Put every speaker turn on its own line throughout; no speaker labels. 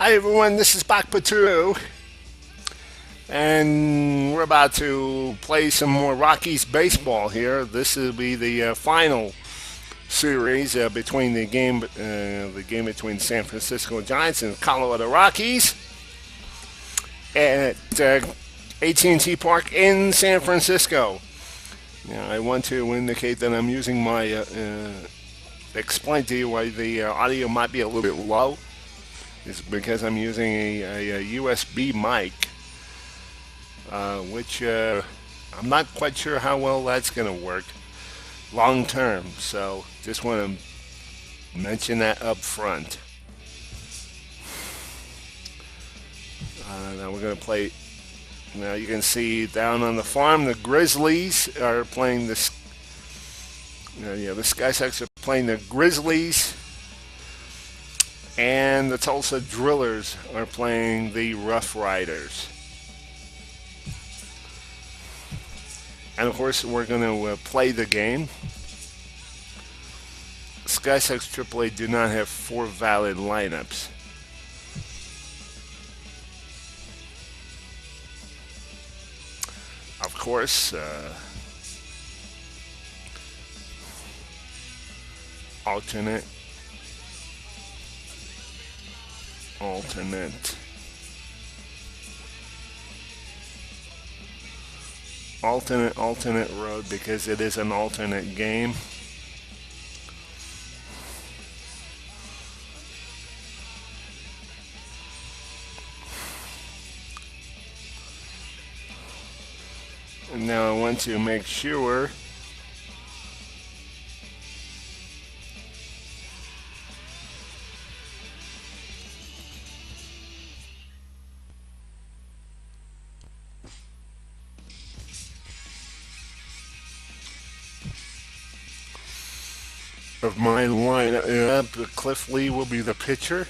Hi everyone, this is Bak Paturu, and we're about to play some more Rockies baseball here. This will be the final series between the game between San Francisco Giants and Colorado Rockies at at&t Park in San Francisco. Now, I want to indicate that I'm using my explain to you why the audio might be a little bit low. It's because I'm using a USB mic, which I'm not quite sure how well that's going to work long term. So just want to mention that up front. Now we're going to play. Now you can see down on the farm, the Grizzlies are playing this. The Sky Sox are playing the Grizzlies. And the Tulsa Drillers are playing the Rough Riders. And of course, we're going to play the game. Sky Sox AAA do not have 4 valid lineups. Of course, alternate road because it is an alternate game. And now I want to make sure of my lineup. Cliff Lee will be the pitcher.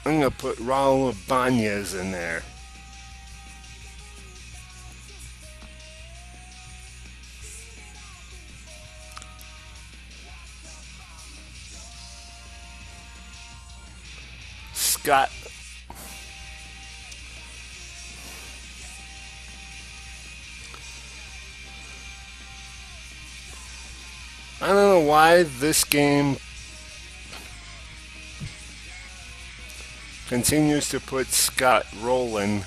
I'm going to put Raul Ibanez in there. Scott. I don't know why this game continues to put Scott rolling.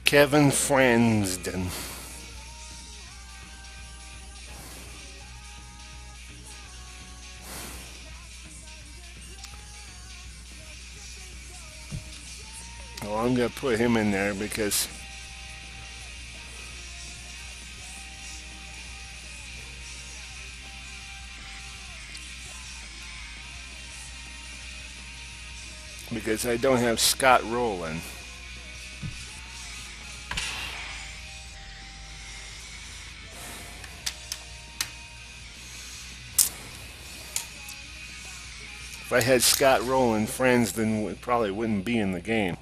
Kevin Fransden. Well, I'm going to put him in there because I don't have Scott rolling. If I had Scott rolling, Fransden probably wouldn't be in the game.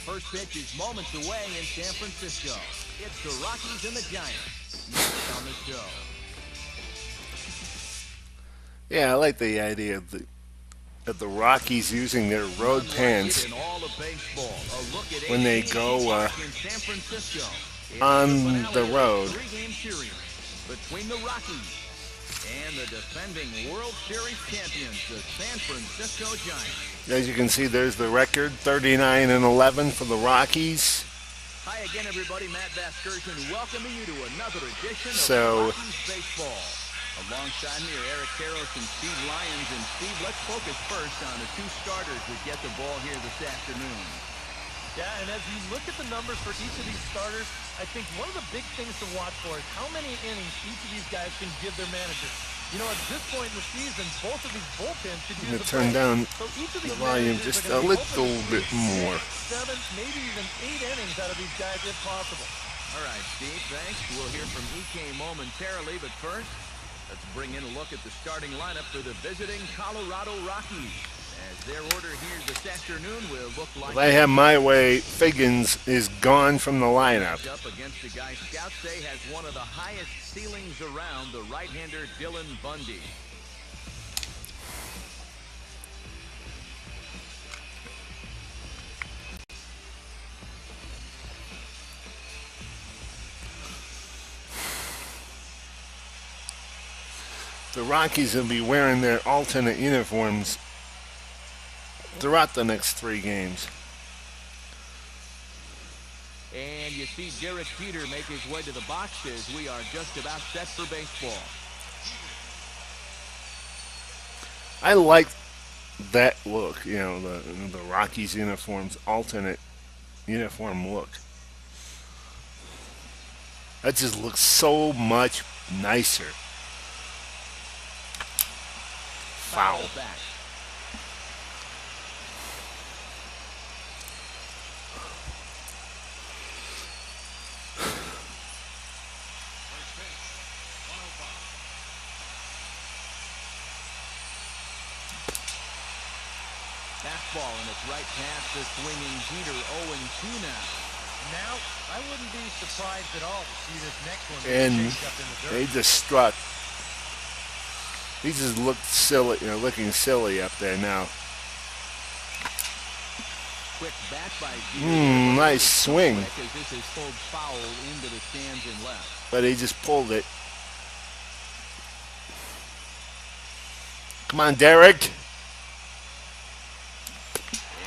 First pitch is moments away in San Francisco. It's the Rockies and the Giants. Next on the show.
Yeah, I like the idea of the Rockies using their road pants when they go on the road.
between the Rockies and the defending World Series champions, the San Francisco Giants.
As you can see, there's the record, 39-11 for the Rockies.
Hi again, everybody. Matt Vasgersian welcoming you to another edition
So,
of Rockies Baseball. Alongside me are Eric Karros and Steve Lyons. And Steve, let's focus first on the two starters that get the ball here this afternoon.
Yeah, and as you look at the numbers for each of these starters, I think one of the big things to watch for is how many innings each of these guys can give their manager. You know, at this point in the season, both of these bullpens could use the
turn down
so each of these
the volume
managers
just
are
a
gonna be
little
hoping to
bit
squeeze
more.
6, 7, maybe even 8 innings out of these guys if possible.
All right, Steve, thanks. We'll hear from EK momentarily, but first, let's bring in a look at the starting lineup for the visiting Colorado Rockies. As their order here this afternoon will look like...
If I have my way, Figgins is gone from the lineup.
Up against the guy scouts say has one of the highest ceilings around, the right-hander Dylan Bundy.
The Rockies will be wearing their alternate uniforms throughout the next 3 games.
And you see Derek Jeter make his way to the boxes. We are just about set for baseball.
I like that look, you know, the Rockies uniforms, alternate uniform look. That just looks so much nicer. Foul.
Back. Fastball, and it's right past the swinging Jeter. 0-2 now.
Now, I wouldn't be surprised at all to see this next one
And
changed up in the dirt.
they just struck. He just looked silly, you know, looking silly up there now.
Quick bat by Jeter.
Nice swing.
As this is pulled foul into the stands and left.
But he just pulled it. Come on, Derek.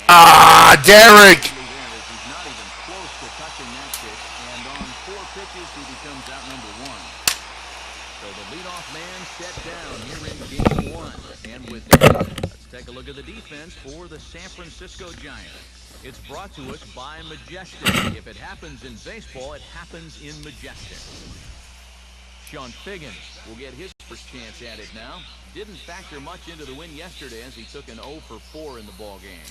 Ah, Derek!
He's not even close to touching that pitch, and on 4 pitches, he becomes out number 1. So the leadoff man set down here in game 1. And with that, let's take a look at the defense for the San Francisco Giants. It's brought to us by Majestic. If it happens in baseball, it happens in Majestic. Sean Figgins will get his first chance at it now. Didn't factor much into the win yesterday as he took an 0 for 4 in the ball game.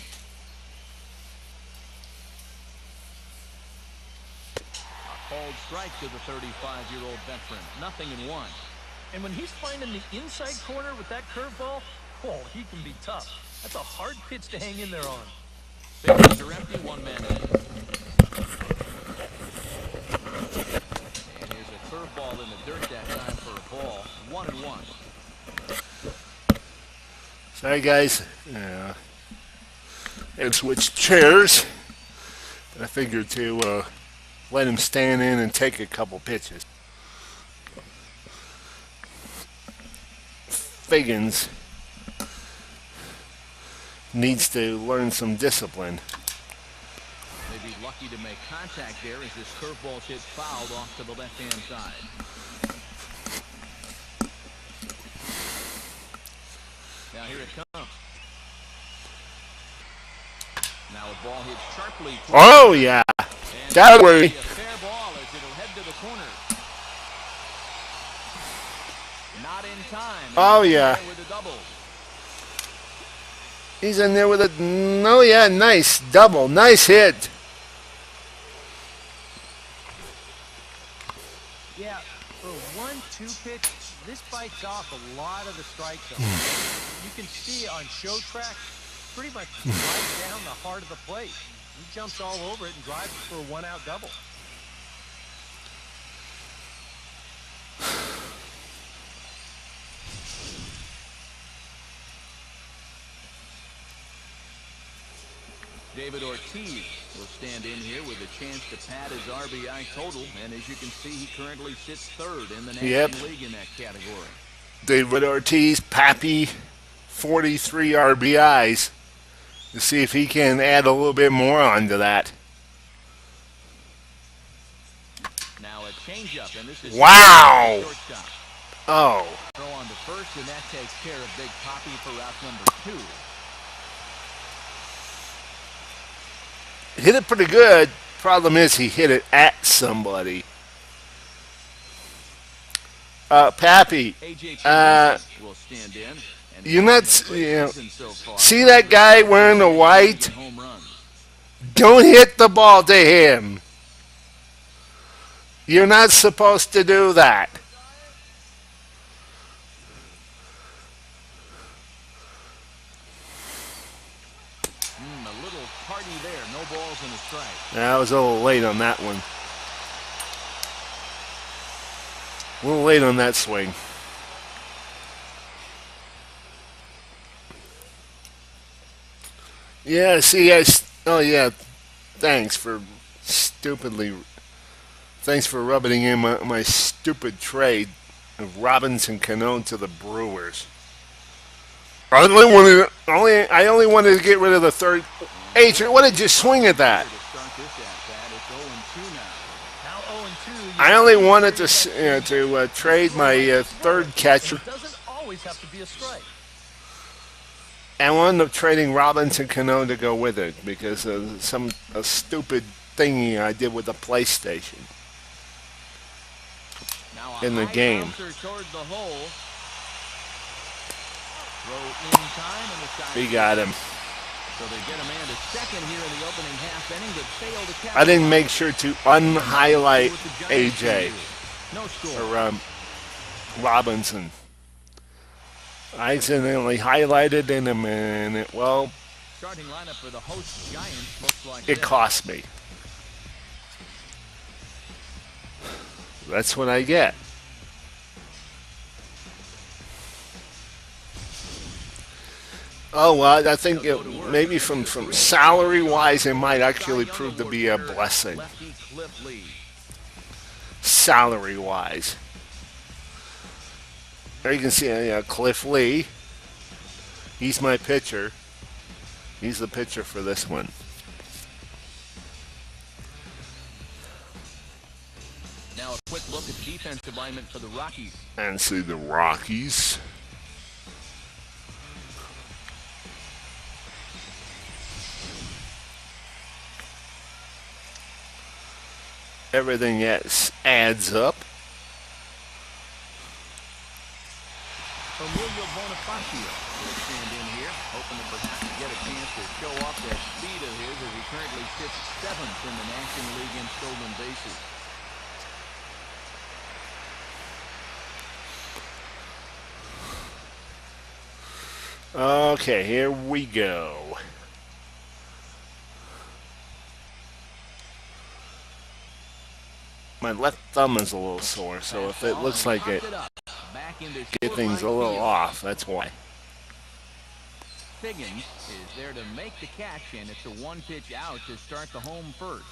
Called strike to the 35-year-old veteran. 0-1.
And when he's finding the inside corner with that curveball, oh, he can be tough. That's a hard pitch to hang in there on.
Bases are empty, 1 man in. And here's a curveball in the dirt that time for a ball. 1-1.
Sorry, guys. And switch chairs. I figured to let him stand in and take a couple pitches. Figgins needs to learn some discipline.
Maybe lucky to make contact there as this curveball's hit fouled off to the left-hand side. Now here it comes. Now a ball hit sharply.
Oh, yeah. That way.
A fair ball as it'll head to the corner. Not in time.
Oh, yeah.
With a double.
He's in there with a... No, yeah, nice double. Nice hit.
Yeah, for a 1-2 pitch, this bites off a lot of the strike zone. You can see on show track, pretty much right down the heart of the plate. He jumps all over it and drives it for a 1-out double.
David Ortiz will stand in here with a chance to pad his RBI total. And as you can see, he currently sits third in the National League in that category.
David Ortiz, Pappy, 43 RBIs. To see if he can add a little bit more onto that.
Now a changeup, and this is
wow.
Shortstop.
Oh.
Throw on to first, and that takes care of Big Poppy for out number 2.
Hit it pretty good. Problem is he hit it at somebody. Pappy,
will stand in.
You're not, see that guy wearing the white? Don't hit the ball to him. You're not supposed to do that.
A little party there. No balls and a strike.
I was a little late on that one. A little late on that swing. Yeah, see, oh yeah, thanks for rubbing in my stupid trade of Robinson Cano to the Brewers. I only wanted to get rid of the third. Adrian, what did you swing at that? I only wanted to trade my third catcher.
It doesn't always have to be a strike.
I wound up trading Robinson Cano to go with it because of a stupid thingy I did with the PlayStation in the game. He got him.
So they get a man to second here in the opening half inning, but failed to catch.
I didn't make sure to unhighlight AJ or Robinson. I accidentally highlighted in him, and it
starting lineup for the host Giants looks like
it cost me. That's what I get. Oh, well, I think maybe from salary-wise, it might actually prove to be a blessing. Salary-wise. There you can see Cliff Lee. He's my pitcher. He's the pitcher for this one.
Now a quick look at defensive alignment for the Rockies.
And see the Rockies. Everything adds up.
Emilio Bonifacio will stand in here, hoping to perhaps get a chance to show off that speed of his as he currently sits 7th in the National League in stolen bases.
Okay, here we go. My left thumb is a little sore, so if it looks like it get things a little off, that's why.
Figgins is there to make the catch, and it's a one-pitch out to start the home first.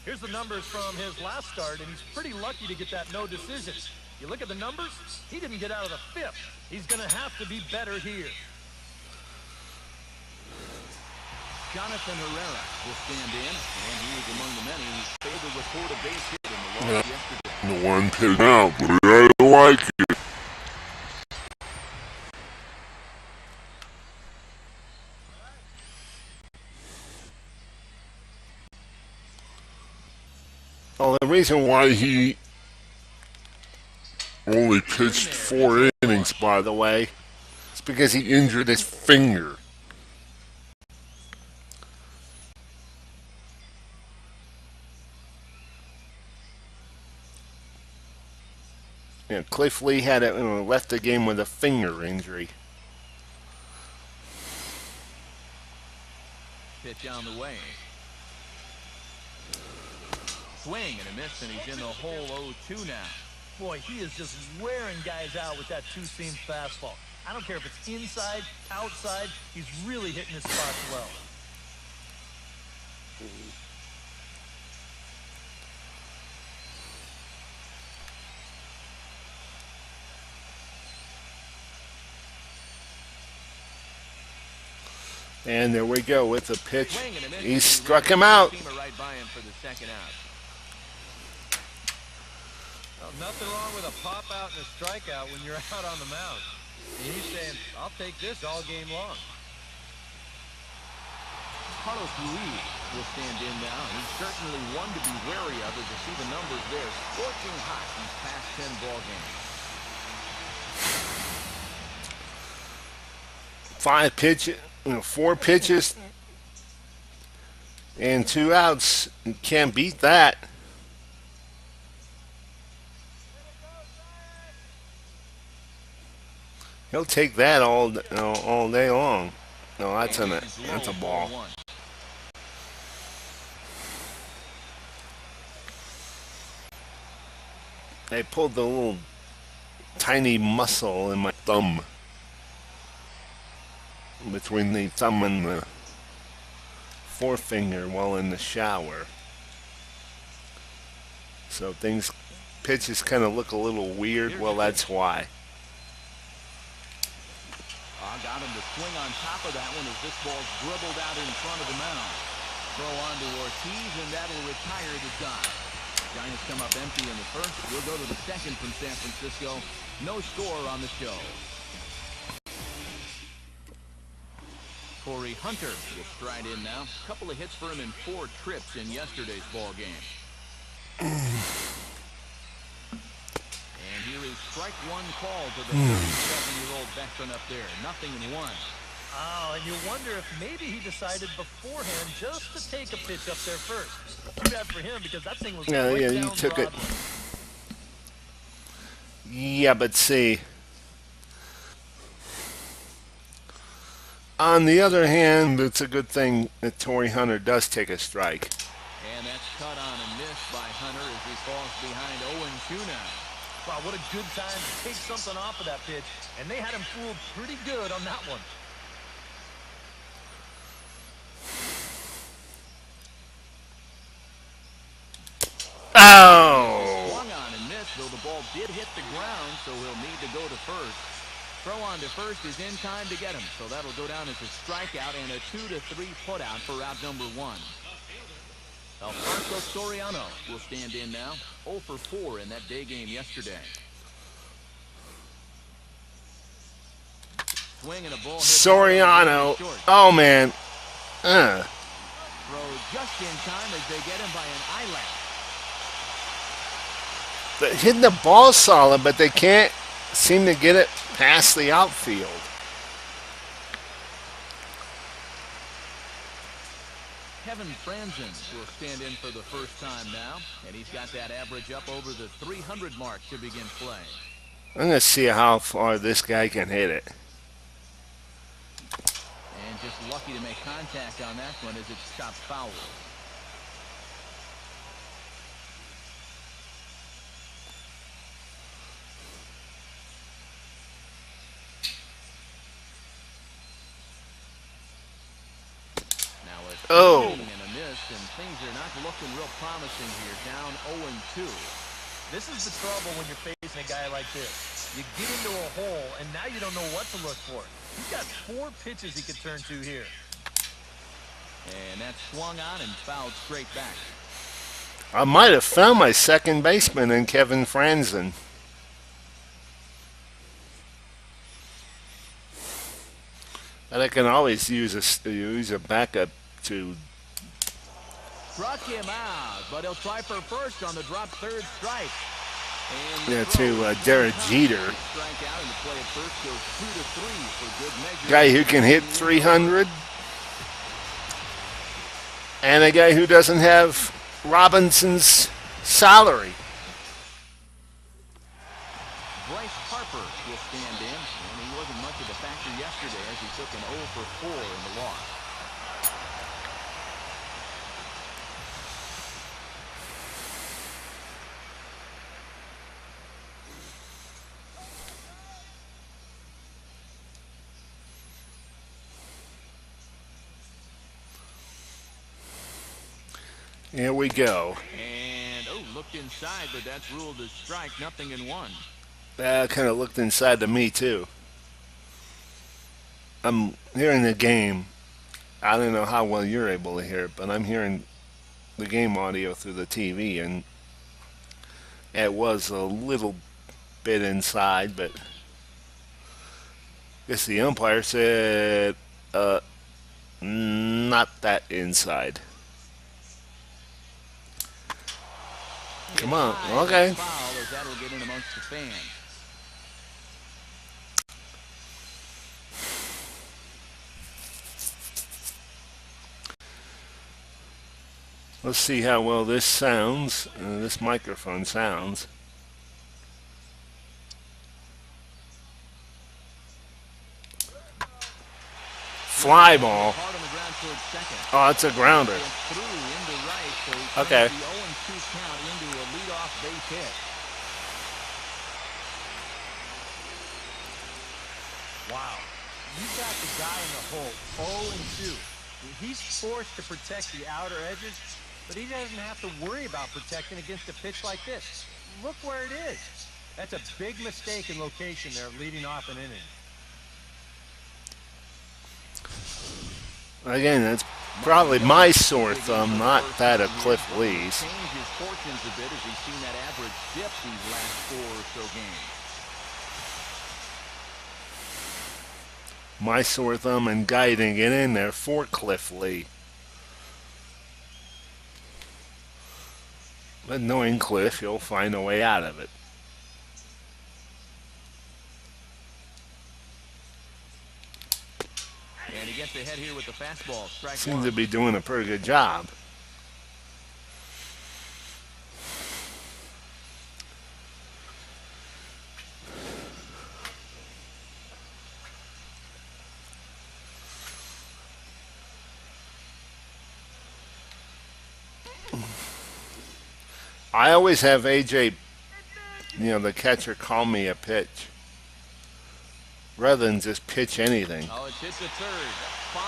Here's the numbers from his last start, and he's pretty lucky to get that no decision. You look at the numbers, he didn't get out of the 5th. He's going to have to be better here.
Jonathan Herrera will stand in, and he was among the many who failed to record a base hit in the loss yesterday.
The one pitch out, but I don't like it. Well, the reason why he only pitched 4 innings, by the way, is because he injured his finger. Yeah, Cliff Lee had left the game with a finger injury.
Pitch on the way. Swing and a miss, and he's in the hole 0-2 now.
Boy, he is just wearing guys out with that two-seam fastball. I don't care if it's inside, outside, he's really hitting his spots well.
And there we go with the pitch.
Swing and a miss.
He struck him out.
Seamer right by him for the second out.
Well, nothing wrong with a pop out and a strikeout when you're out on the mound. And he's saying, I'll take this all game long.
Carlos Ruiz will stand in now. He's certainly one to be wary of as you see the numbers there. Scorching hot these past 10 ball games.
4 pitches and 2 outs. You can't beat that. He'll take that all day long. No, that's a ball. They pulled the little tiny muscle in my thumb, between the thumb and the forefinger while in the shower. So pitches kind of look a little weird. Well, that's why.
Got him to swing on top of that one as this ball's dribbled out in front of the mound. Throw on to Ortiz, and that'll retire the Dodgers. Giants come up empty in the first. We'll go to the second from San Francisco. No score on the show. Corey Hunter will stride in now. A couple of hits for him in 4 trips in yesterday's ball game. And here is strike one call to the 37-year-old veteran up there. 0-1.
Oh, and you wonder if maybe he decided beforehand just to take a pitch up there first. Too bad for him because that thing was
he took it. Yeah, but see, on the other hand, it's a good thing that Torrey Hunter does take a strike.
And that's cut on and missed by Hunter as he falls behind 0-2 now.
Wow, what a good time to take something off of that pitch. And they had him fooled pretty good on that one.
Oh!
Swung on and missed, though the ball did hit the ground, so he'll need to go to first. Throw on to first is in time to get him, so that'll go down as a strikeout and a 2-3 putout for out number 1. Alfonso Soriano will stand in now. 0 for 4 in that day game yesterday. Swing and a ball hit.
Soriano. Oh, man.
Throw just in time as they get him by an eyelash.
They're hitting the ball solid, but they can't seem to get it past the outfield.
Kevin Franzen will stand in for the first time now, and he's got that average up over the 300 mark to begin play.
I'm going to see how far this guy can hit it.
And just lucky to make contact on that one as it stops foul.
Oh.
And a miss, and things are not looking real promising here. Down 0-2.
This is the trouble when you're facing a guy like this. You get into a hole, and now you don't know what to look for. He's got 4 pitches he could turn to here.
And that's swung on and fouled straight back.
I might have found my second baseman in Kevin Franzen. But I can always use a backup to.
Struck him out, but he'll try for first on the drop third strike.
Yeah, to Derek Jeter.
Strike out and the play at first goes 2-3 for good measure.
Guy who can hit 300. And a guy who doesn't have Robinson's salary.
Bryce Harper will stand in, and he wasn't much of a factor yesterday as he took an 0 for 4 in the loss.
Here we go.
And, looked inside, but that's ruled a strike, 0-1.
That kind of looked inside to me, too. I'm hearing the game, I don't know how well you're able to hear it, but I'm hearing the game audio through the TV, and it was a little bit inside, but I guess the umpire said not that inside. Come on, okay.
Foul as that'll get in amongst the fans.
Let's see how well this sounds. This microphone sounds. Fly ball.
Hard on the ground towards second.
Oh, that's a grounder.
Through into right, so he
Okay.
turns the 0-2 count into a leadoff base hit.
Wow. You got the guy in the hole, 0-2. He's forced to protect the outer edges, but he doesn't have to worry about protecting against a pitch like this. Look where it is. That's a big mistake in location there, leading off an inning.
Again, that's probably my sore thumb, not that of Cliff Lee's.
Changed his fortunes a bit as he's seen that average dip these last 4 or so games.
My sore thumb and guiding it in there for Cliff Lee. But knowing Cliff, he'll find a way out of it.
And he gets ahead here with the fastball. Strike
Seems
one.
to be doing a pretty good job. I always have AJ, the catcher, call me a pitch rather than just pitch anything.
Oh, it's hit the third. 5,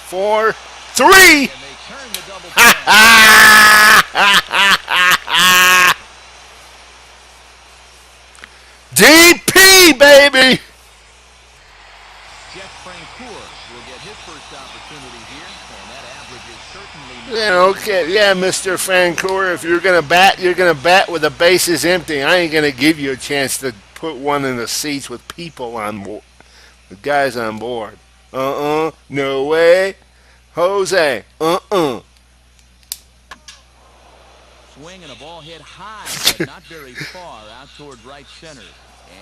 4,
4.
3.
And they turn the double play.
DP, baby.
Jeff Francoeur will get his first opportunity here, and that average is certainly not
Yeah, okay. Yeah, Mr. Francoeur, if you're going to bat, you're going to bat with the bases empty. I ain't going to give you a chance to put one in the seats with people on board, with guys on board. No way. Jose,
swing and a ball hit high, but not very far out toward right center.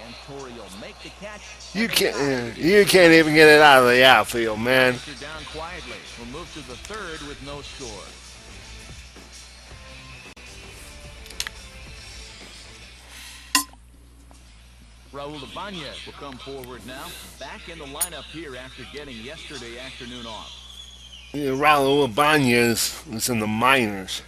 And Torrey will make the catch.
You can't even get it out of the outfield, man.
They're down quietly. We'll move to the third with no score. Raul Ibanez will come forward now. Back in the lineup here after getting yesterday afternoon off.
Yeah, Raul Ibanez was in the minors.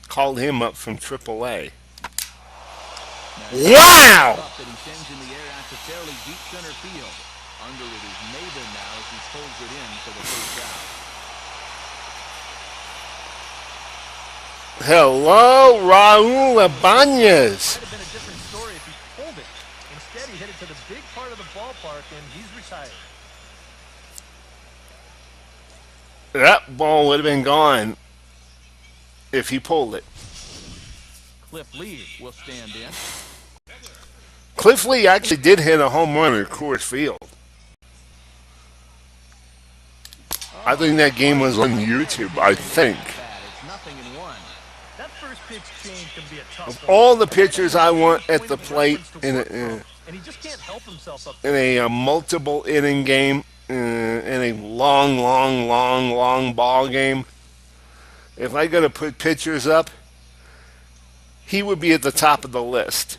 Called him up from AAA. Wow!
That he sends in the air out to fairly deep center field. Under it is Maben now as he pulls it in for the first out.
Hello, Raul Ibanez.
Might have been a different story if he pulled it. Instead, he hit it to the big part of the ballpark, and he's retired.
That ball would have been gone if he pulled it.
Cliff Lee will stand in.
Cliff Lee actually did hit a home run at Coors Field. I think that game was on YouTube, I think.
It's nothing in one.
That first pitch change can be a tough
Of
one.
all the pitchers I want at the plate in
And he just can't help himself up
a multiple inning game, in a long ball game, if I got to put pitchers up, he would be at the top of the list.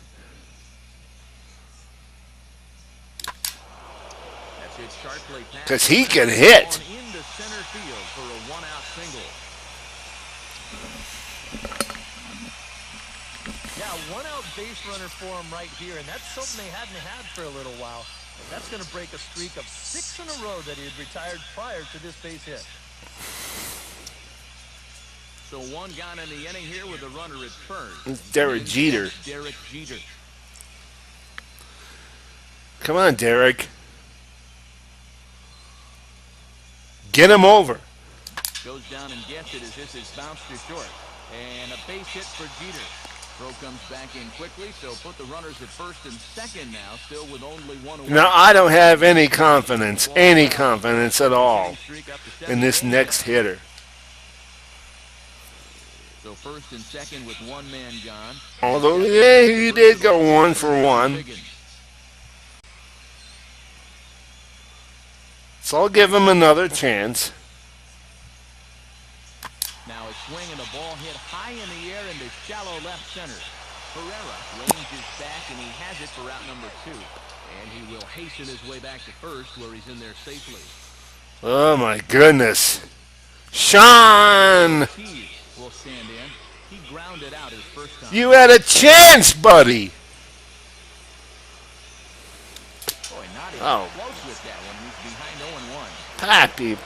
That's hit sharply past
'Cause he can hit.
Into center field for a one-out single.
Yeah, one-out base runner for him right here, and that's something they hadn't had for a little while. And that's going to break a streak of 6 in a row that he had retired prior to this base hit.
So one gone in the inning here with a runner at first.
It's Derek Jeter.
Derek Jeter.
Come on, Derek. Get him over.
Goes down and gets it as this is bounced to short. And a base hit for Jeter. Throw comes back in quickly, so put the runners at first and second now, still with only one away.
Now, I don't have any confidence at all in this next hitter.
So first and second with one man gone.
Although, yeah, he did go 1 for 1. So I'll give him another chance.
Now a swing and a ball hit high in the air into shallow left center. Herrera ranges back and he has it for out number 2. And he will hasten his way back to first where he's in there safely.
Oh my goodness. Sean!
Will stand in. He grounded out his first time.
You had a chance, buddy.
Boy, not even close with that one. He's behind 0-1.
Pappy.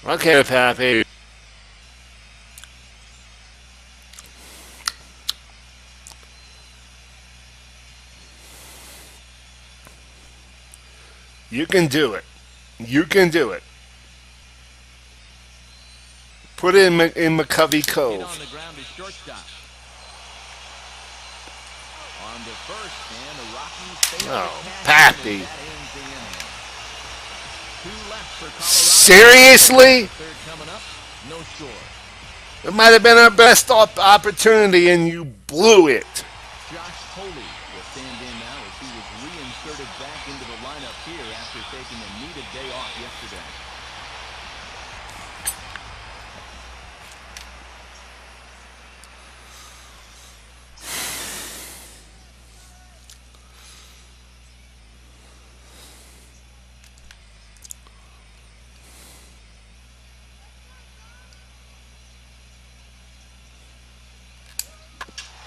Okay, Pappy. You can do it. Put it in McCovey Cove.
On the ground is shortstop. On the first, and the Rockies fail to catch
Pappy.
him, and that ends the inning. 2 left for Colorado.
Seriously?
Third coming up, no score.
It might have been our best opportunity, and you blew it.
Josh Coley will stand in now as he was reinserted back into the lineup here after taking a needed day off yesterday.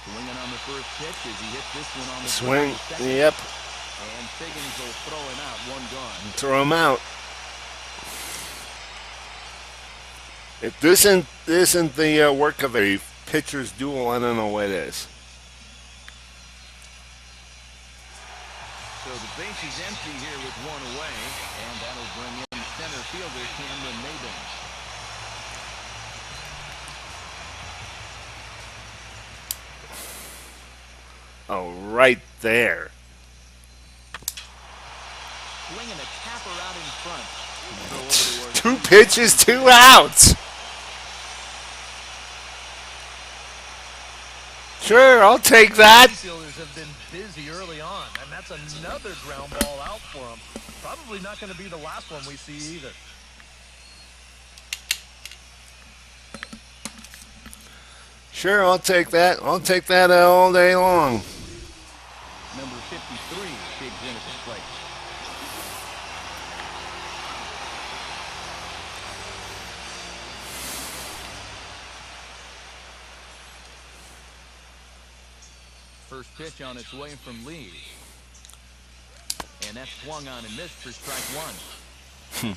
Swinging on the first pitch as he hits this one on the
Swing.
second.
Yep.
And Figgins will throw him out, 1 gone.
Throw him out. If this isn't the work of a pitcher's duel, I don't know what is.
So the base is empty here with 1 away, and that'll bring in center fielder Cameron Maybin.
Oh, right there.
Swinging a tapper out in front.
2 pitches, 2 outs. Sure, I'll take that.
Fielders have been busy early on, and that's another ground ball out for him. Probably not going to be the last one we see either.
Sure, I'll take that. I'll take that all day long.
Number 53 digs in at the plate. First pitch on its way from Lee. And that's swung on and missed for strike 1.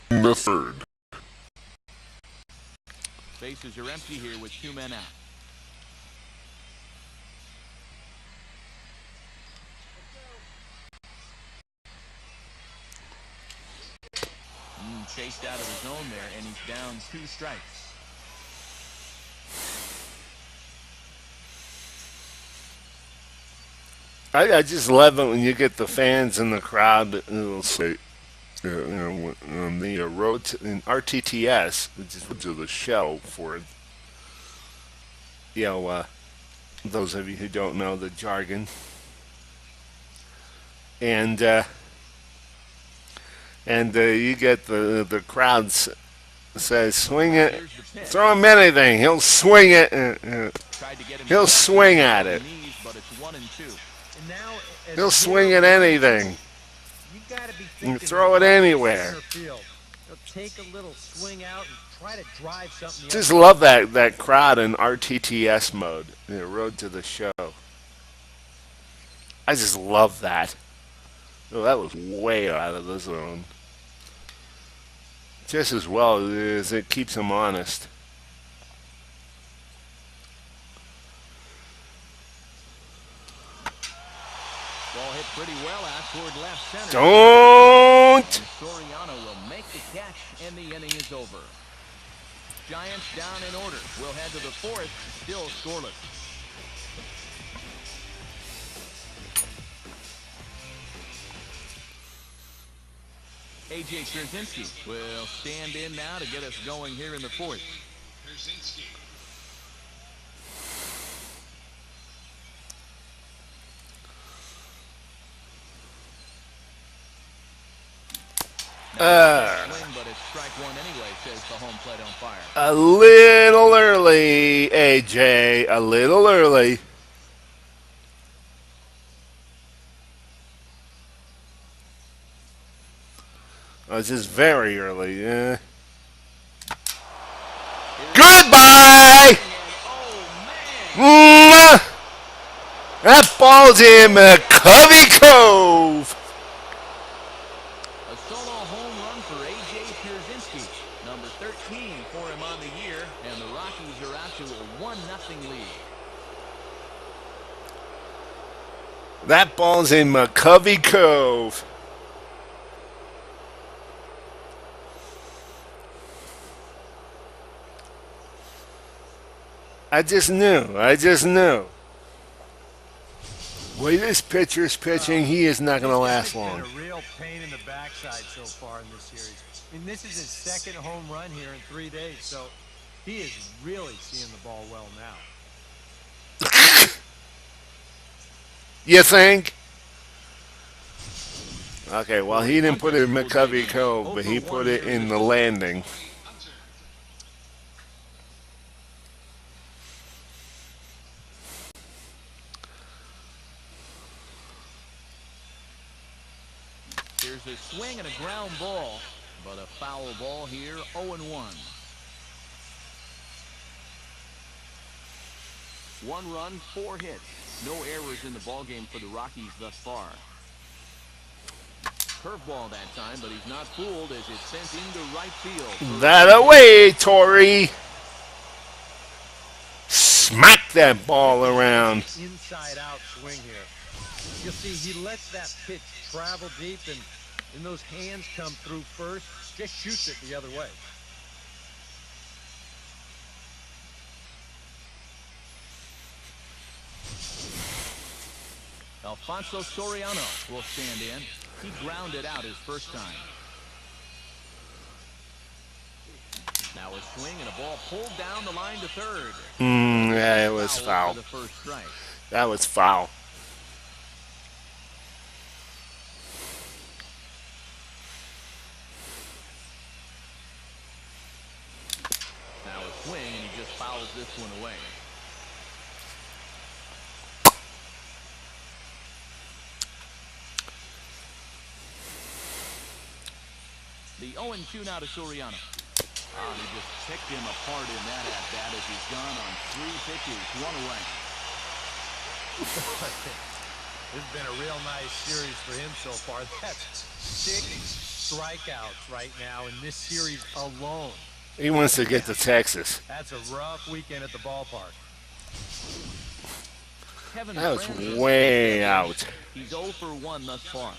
The third.
Bases are empty here with 2 men out. Chased out of his zone there, and he's down 2 strikes.
I just love it when you get the fans in the crowd that will say, on the road to in RTTS, which is the show for, those of you who don't know the jargon, and you get the crowds says swing it, throw him anything, he'll swing it, he'll swing at it. He'll swing at anything.
You gotta be
You throw it anywhere.
He'll take a little swing out and try to drive something.
Just love that crowd in RTTS mode, Road to the Show. I just love that. Oh, that was way out of the zone. Just as well as it keeps him honest.
Ball hit pretty well out toward left center.
Don't!
And Soriano will make the catch, and the inning is over. Giants down in order. We'll head to the fourth, still scoreless. A.J. Pierzynski will stand in now to get us going here in the fourth. Swing, but it's strike one anyway, says the home plate umpire.
A little early, AJ. A little early. Oh, it's just very early. Yeah. Goodbye! Mwah! That ball's in McCovey Cove.
A solo home run for A.J. Pierzynski, number 13 for him on the year, and the Rockies are out to a 1-0 lead.
That ball's in McCovey Cove. I just knew. Way this pitcher's pitching, he is not going to last long.
He's been a real pain in the backside so far in this series. I mean, this is his second home run here in 3 days, so he is really seeing the ball well now.
You think? Okay, well, he didn't put it in McCovey Cove, but he put it in the landing.
Here's a swing and a ground ball, but a foul ball here, 0-1. One run, 4 hits. No errors in the ballgame for the Rockies thus far. Curveball that time, but he's not fooled as it's sent into right field.
That away, Torrey. Smack that ball around.
Inside out swing here. You'll see he lets that pitch travel deep, and those hands come through first, just shoots it the other way.
Alfonso Soriano will stand in. He grounded out his first time. Now a swing and a ball pulled down the line to third.
Yeah, it was foul.
For the first strike.
That was foul.
Now a swing, and he just fouls this one away. The 0-2 now to Soriano. He just picked him apart in that at-bat as he's gone on 3 pitches, 1 away.
This has been a real nice series for him so far. That's 6 strikeouts right now in this series alone.
He wants to get to Texas.
That's a rough weekend at the ballpark.
That was way out.
He's 0 for 1 thus far.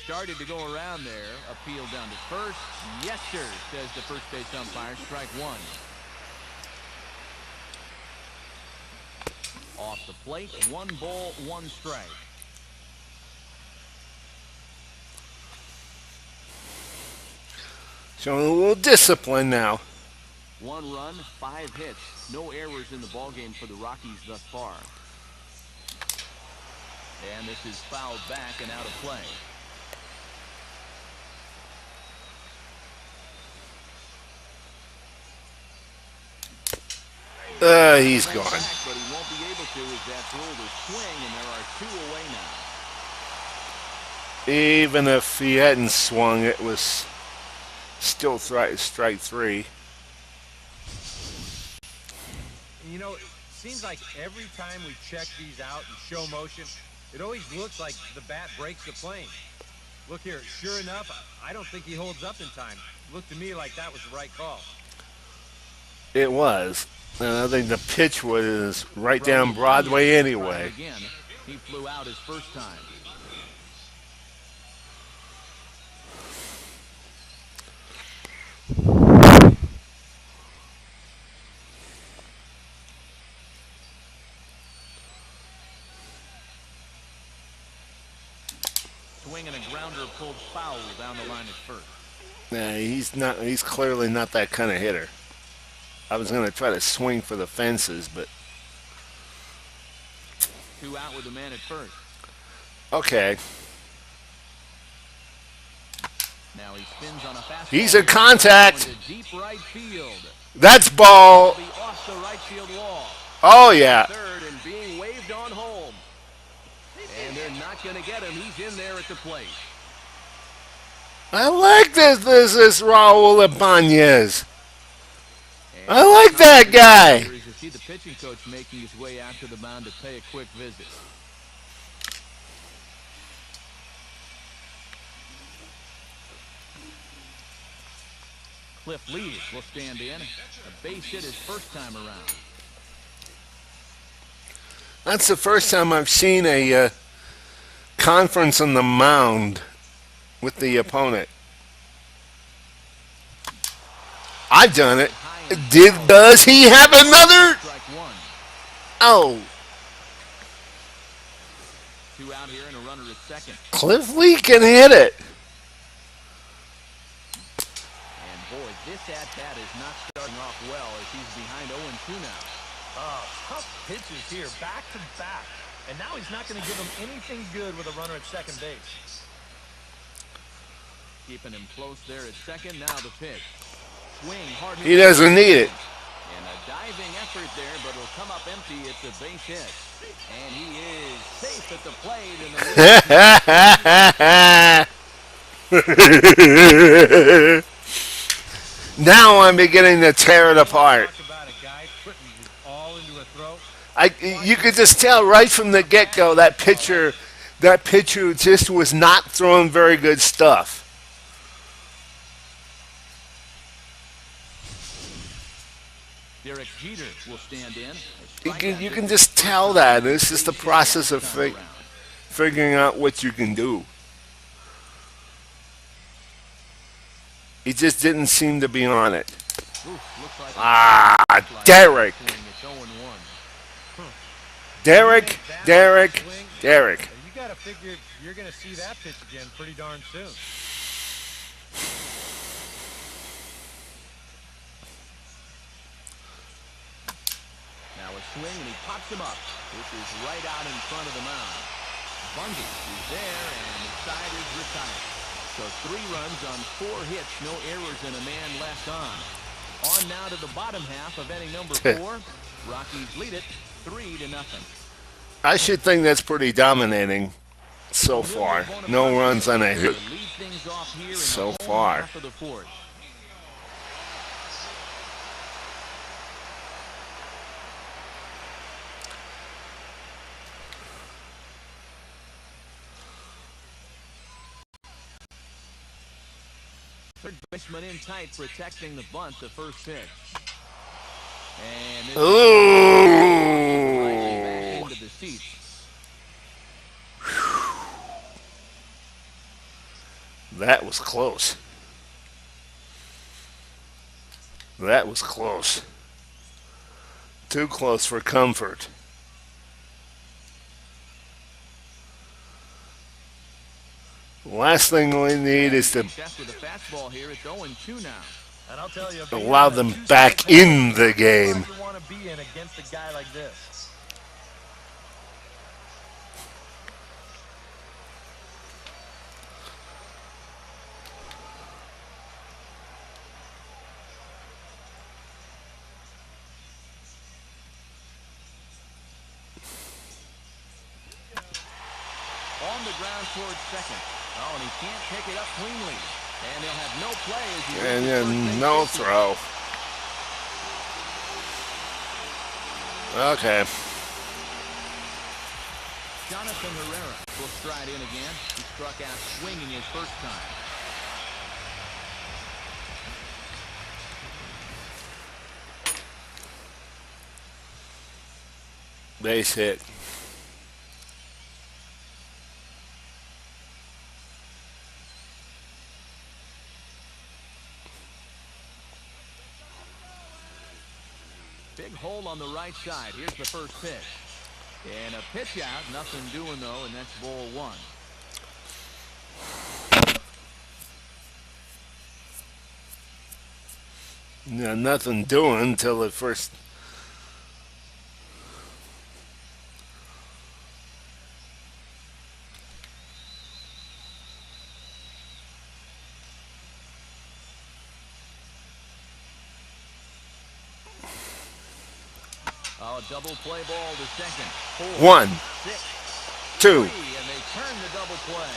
Started to go around there. Appeal down to first. Yes, sir, says the first base umpire. Strike 1. Off the plate. 1 ball, 1 strike.
Showing a little discipline now.
1 run, 5 hits. No errors in the ballgame for the Rockies thus far. And this is fouled back and out of play.
He's
Back,
gone.
but he won't be able to as that's ruled a swing, and there are 2 away now.
Even if he hadn't swung, it was still strike 3.
You know, it seems like every time we check these out and show motion, it always looks like the bat breaks the plane. Look here, sure enough, I don't think he holds up in time. Looked to me like that was the right call.
It was. And I think the pitch was right down Broadway anyway.
Again, he flew out his first time. Swing and a grounder pulled foul down the line at first.
Nah, he's not. He's clearly not that kind of hitter. I was going to try to swing for the fences, but
2 out with the man at first.
okay.
Now he spins on a fastball.
He's in contact.
Into deep right field.
That's ball.
Be off the right field wall.
Oh yeah.
Third and being waved on home. And they're not going to get him. He's in there at the plate.
I like this Raul Ibanez. I like that guy.
You see the pitching coach making his way out to the mound to pay a quick visit. Cliff Lee will stand in. A base hit his first time around.
That's the first time I've seen a conference on the mound with the opponent. I've done it. Does he have another? Oh.
2 out here and a runner at second.
Cliff Lee can hit it.
And boy, this at-bat is not starting off well as he's behind 0-2 now.
Tough pitches here, back to back. And now he's not going to give him anything good with a runner at second base.
Keeping him close there at second. Now the pitch. Swing, hard hit.
He doesn't need it.
And a diving effort there, but it'll come up empty. It's a base hit. And he is safe at the plate. And the
Now I'm beginning to tear it apart. You could just tell right from the get-go that pitcher just was not throwing very good stuff.
Derek Jeter will stand in.
You can just tell that. It's just the process of figuring out what you can do. He just didn't seem to be on it. Derek. Derek.
You got to figure you're going to see that pitch again pretty darn soon.
Now a swing, and he pops him up. This is right out in front of the mound. Bundy is there, and the side is retired. So 3 runs on 4 hits, no errors, and a man left on. On now to the bottom half of inning number 4. Rockies lead it 3-0.
I should think that's pretty dominating so far. No runs on a hit so far.
Third baseman in tight, protecting the bunt, the first pitch. And back into the seats.
That was close. That was close. Too close for comfort. Last thing we need is to allow them back in the game.
on the ground towards second. Oh, and he can't pick it up cleanly. And they'll have no play as he
And then no throw. Okay.
Jonathan Herrera will stride in again. He struck out swinging his first time.
Base hit.
Big hole on the right side. Here's the first pitch. And a pitch out. Nothing doing, though, and that's ball one.
Yeah, nothing doing until the first.
Oh, double play ball to second.
1,
6,
2.
3, and they turn the double play.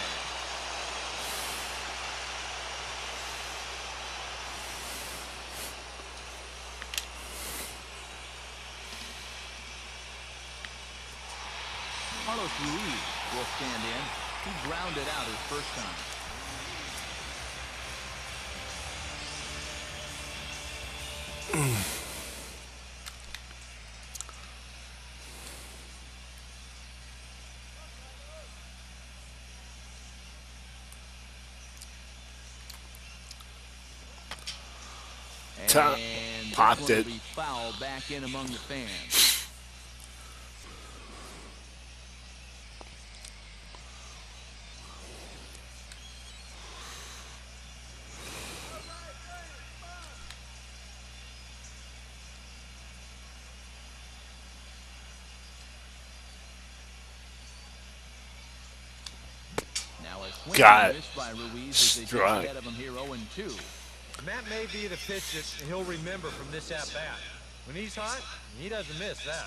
Carlos Ruiz will stand in. He grounded out his first time. And
Popped it.
Be foul back in among the fans. Now a swing
Got it.
missed by Ruiz as they get
Strike.
ahead of him here 0-2.
And that may be the pitch that he'll remember from this at-bat. When he's hot, he doesn't miss that.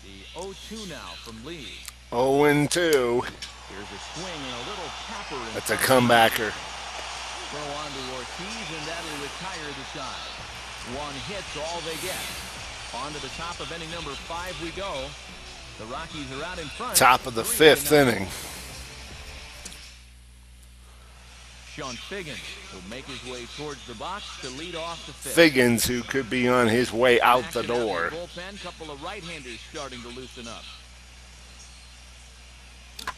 The 0-2 now from Lee.
0-2.
Here's a swing and a little tapper.
That's a comebacker.
Throw on to Ortiz, and that'll retire the side. One hit's all they get. On to the top of inning number 5 we go. The Rockies are out in front.
Top of the 5th inning.
Sean Figgins will make his way towards the box to lead off the 5th.
Figgins, who could be on his way out the
Action out in
door.
Bullpen, couple of right-handers starting to loosen up. Now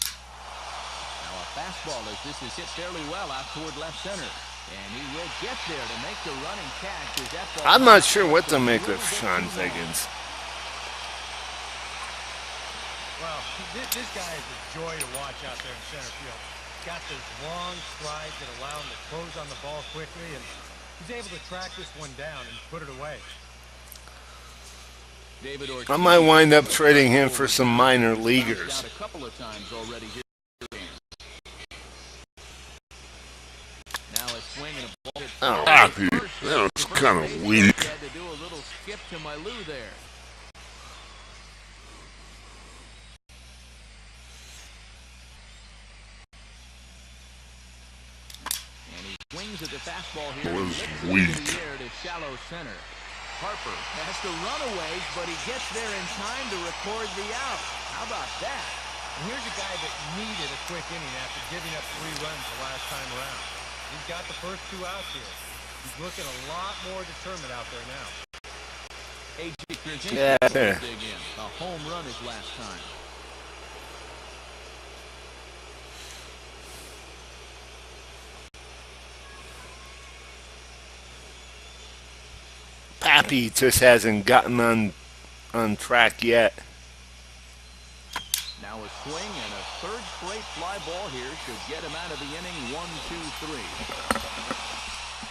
a fastball as this is hit fairly well out toward left center. And he will get there to make the running catch. As that ball
I'm not sure what to make of Sean Figgins.
Well, this guy is a joy to watch out there in center field. He's got those long strides that allow him to close on the ball quickly, and he's able to track this one down and put it away.
David Ortiz,
I might wind up trading him for some minor leaguers.
a couple of times already here. Now a swing and a ball hit.
Oh, happy. That was kind of weak.
Had to do a little skip to Mailou there. And he swings at the fastball here.
Was
Lifts it
weak.
into the air to shallow center. Harper has to run away, but he gets there in time to record the out. How about that?
And here's a guy that needed a quick inning after giving up 3 runs the last time around. He's got the first 2 outs here. He's looking a lot more determined out there now.
A.J. Krasinski
Yeah.
will dig in. A home run his last time.
Pappy just hasn't gotten on track yet.
Now a swing and a third straight fly ball here should get him out of the inning. 1-2-3.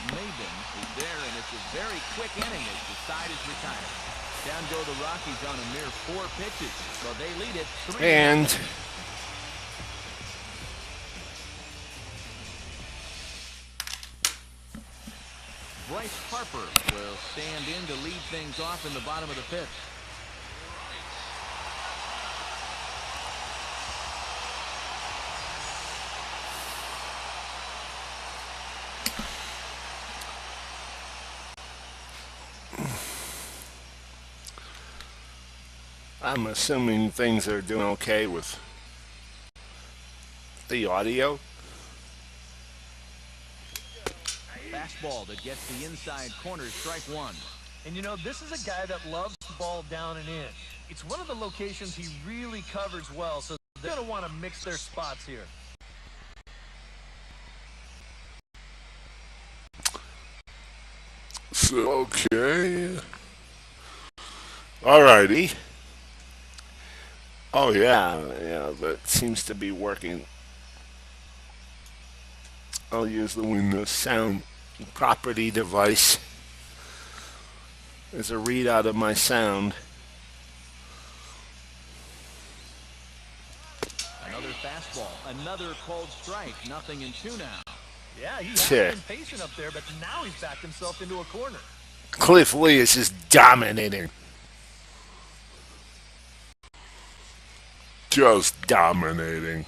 Maben is there, and it's a very quick inning as the side is retired. Down go the Rockies on a mere 4 pitches. So they lead it 3-0.
And
Bryce Harper will stand in to lead things off in the bottom of the 5th.
I'm assuming things are doing okay with the audio.
Fastball that gets the inside corner, strike 1.
And you know, this is a guy that loves the ball down and in. It's one of the locations he really covers well, so they're going to want to mix their spots here.
So, okay. Alrighty. Oh, yeah, that seems to be working. I'll use the Windows Sound Property device as a readout of my sound.
Another fastball, another called strike, 0-2 now.
Yeah, he has been patient up there, but now he's backed himself into a corner.
Cliff Lee is just dominating. Just dominating.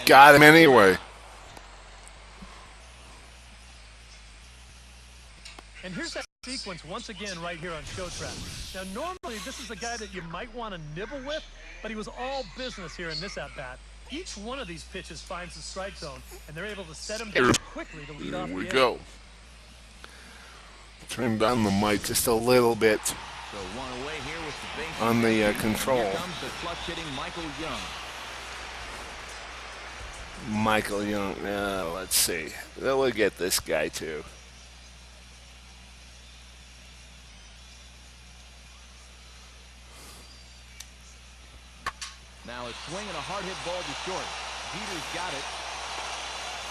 Got him anyway.
And here's that sequence once again right here on Showtrack. Now, normally this is a guy that you might want to nibble with, but he was all business here in this at-bat. Each one of these pitches finds the strike zone, and they're able to set him down quickly to lead off the inning.
Here we go. Turn down the mic just a little bit
So one away here with the base
on the control.
Here comes the clutch-hitting Michael Young.
Michael Young. Let's see. We'll get this guy too.
Now a swing and a hard hit ball to short. Jeter's got it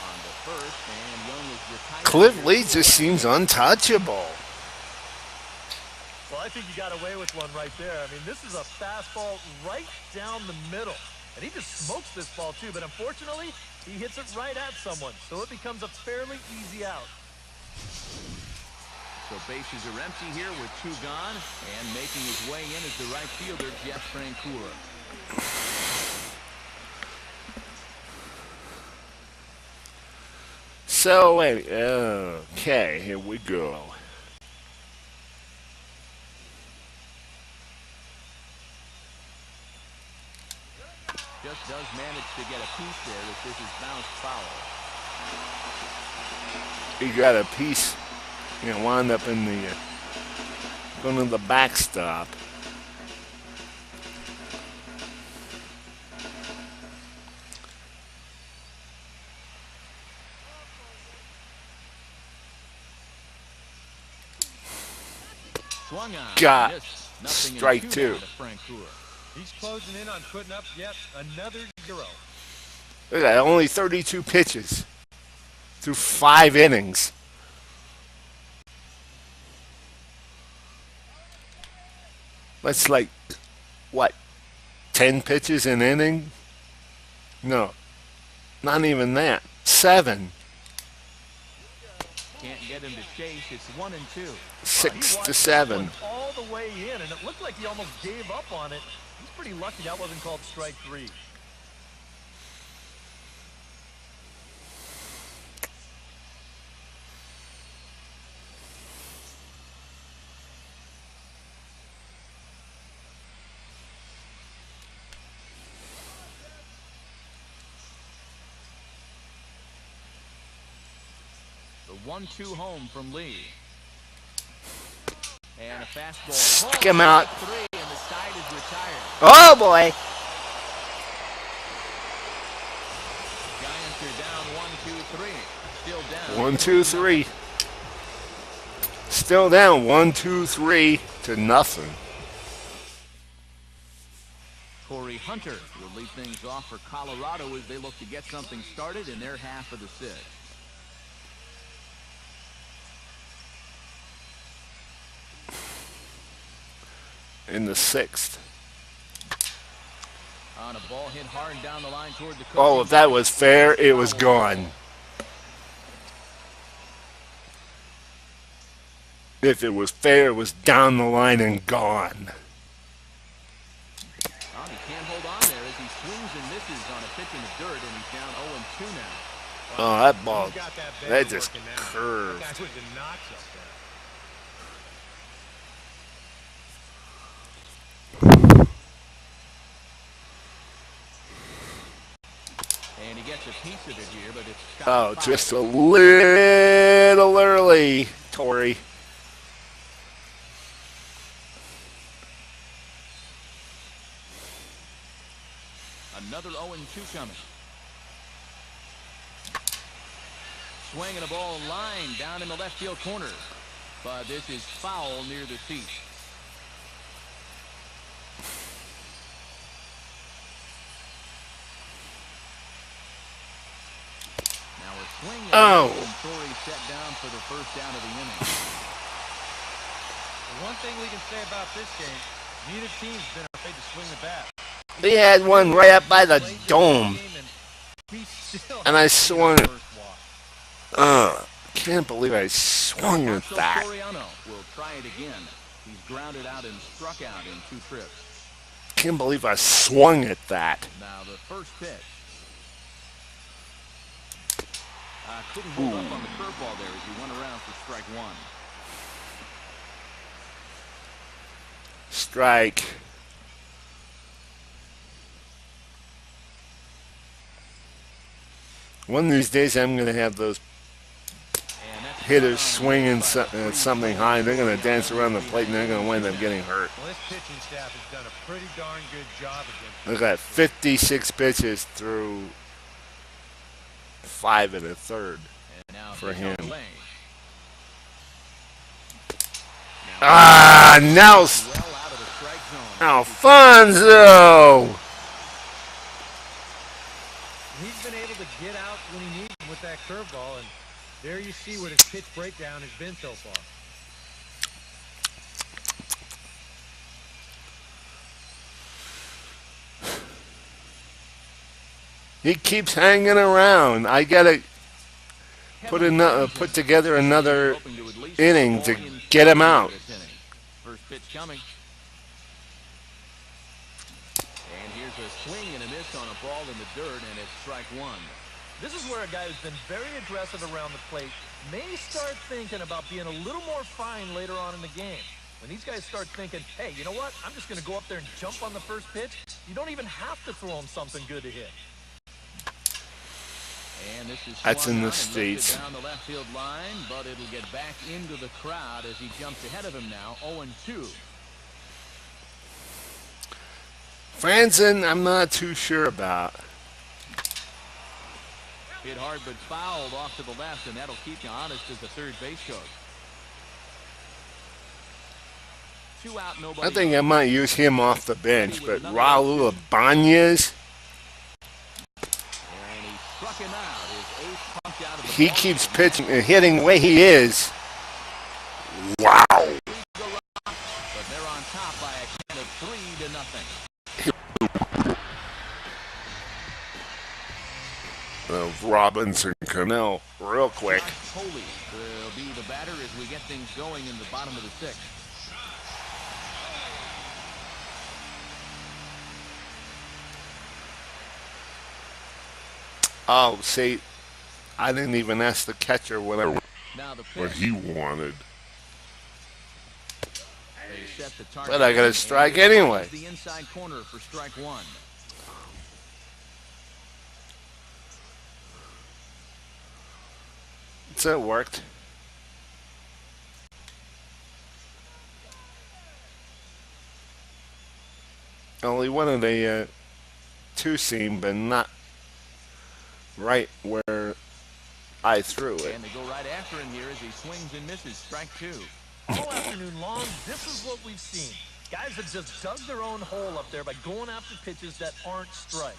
on the first, and Young is retired.
Cliff Lee just seems untouchable.
Well, I think you got away with one right there. I mean, this is a fastball right down the middle. And he just smokes this ball too, but unfortunately, he hits it right at someone. So it becomes a fairly easy out.
So bases are empty here with 2 gone, and making his way in is the right fielder, Jeff Francoeur.
So, okay, here we go.
Just does manage to get a piece there as this is bounced foul.
He got a piece, wound up in the, going to the backstop.
Swung on.
Got
Nothing
strike 2.
He's closing in on putting up yet another 0.
Look at that, only 32 pitches through 5 innings. That's like, what, 10 pitches an inning? No, not even that. 7.
Can't get him to chase. It's 1-2.
6 to 7.
All the way in, and it looked like he almost gave up on it. He's pretty lucky that wasn't called strike 3.
The 1-2 home from Lee. And a fastball.
Stick him out.
3, and the side is retired.
Oh, boy. 1, 2, 3. Still down 1, 2, 3 to nothing.
Corey Hunter will lead things off for Colorado as they look to get something started in their half of the sixth.
In the sixth.
On a ball hit hard down the line toward the
Oh, if that was fair, it was gone. If it was fair, it was down the line and gone.
Well, he can't hold on there as he swings and misses on a pitch in the dirt, and he's down 0-2 now.
Oh, that ball,
He's got that
that
bend
just
working now.
curved.
That guy was in knots up there.
And he gets a piece of it here, but it's
Oh, just a little early, Torrey.
Another 0-2 coming. Swinging a ball line down in the left field corner. But this is foul near the seat. Now a swing.
Oh.
And Torrey set down for the first down of the inning.
The one thing we can say about this game, neither team's been afraid to swing the bat.
He had one right up by the dome, and I swung it. Can't believe I swung at that.
Soriano will try it again. He's grounded out and struck out in 2 trips.
Can't believe I swung at that.
Now the first pitch. Couldn't hold up on the curveball there as he went around for strike 1.
Strike. One of these days, I'm going to have those hitters swinging something high. They're going to dance around the plate, and they're going to wind up getting hurt.
Well, this pitching staff has done a pretty darn good job against.
They got 56 pitches through 5 1/3 for him. Now Alfonso.
He's been able to get out when he needs with that curveball, and there you see what his pitch breakdown has been so far.
He keeps hanging around. I gotta put together another inning to get him out.
First pitch coming. And here's a swing and a miss on a ball in the dirt, and it's strike 1.
This is where a guy who's been very aggressive around the plate may start thinking about being a little more fine later on in the game. When these guys start thinking, hey, you know what? I'm just going to go up there and jump on the first pitch. You don't even have to throw him something good to hit.
And this is
That's in the
swung on and
States.
lifted down the left field line, but it'll get back into the crowd as he jumps ahead of him now, 0-2.
Franzen, I'm not too sure about.
Hit hard but fouled off to the left, and that'll keep you honest as the third base coach. 2 out, nobody.
I think I might use him off the bench, but Raul Ibanez,
And he struck him out. His ace pumped out of the
he
ball.
keeps pitching and hitting the way he is. Wow.
But they're on top by a count of 3-0.
Robinson Cano, real quick.
Holy will be the batter as we get things going in the bottom of the 6th.
Oh, see, I didn't even ask the catcher what
What
he wanted.
They set the target.
But I got a strike anyway.
The inside corner for strike 1.
So it worked. Only wanted a 2-seam, but not right where I threw it.
And they go right after him here as he swings and misses. Strike two.
All afternoon long, this is what we've seen. Guys have just dug their own hole up there by going after pitches that aren't strikes.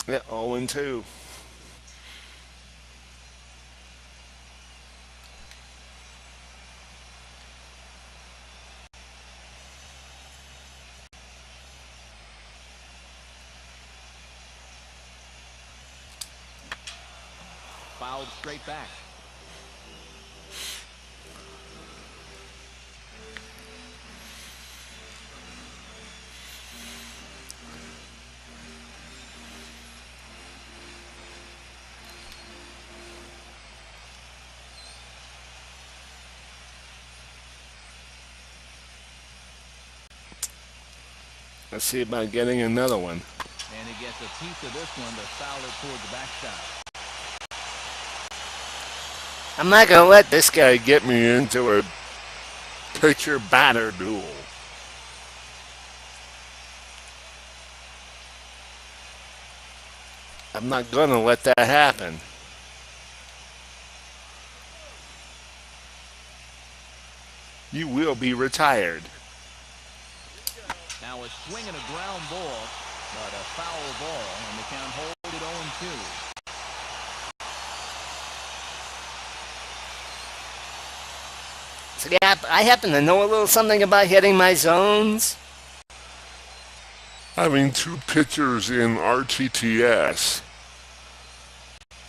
Yeah, 0-2.
Fouled straight back.
Let's see about getting another one.
And he gets a piece of this one to foul it toward the backstop.
I'm not going to let this guy get me into a pitcher-batter duel. I'm not going to let that happen. You will be retired.
Now a swing and a ground ball, but a foul ball, and the count hold it 0-2.
So yeah, I happen to know a little something about hitting my zones. Having two pitchers in RTTS.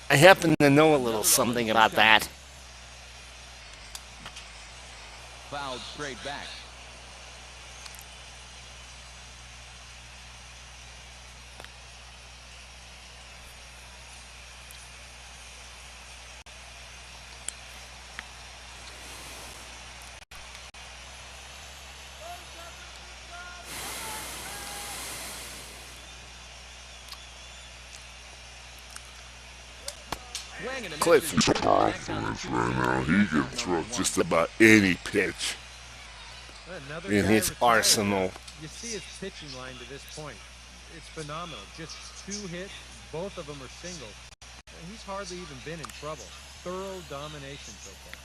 I happen to know a little something about that.
Fouled straight back.
Cliff is confident right now. He can throw just about any pitch in his arsenal.
You see his pitching line to this point. It's phenomenal. Just 2 hits, both of them are singles. He's hardly even been in trouble. Thorough domination so far.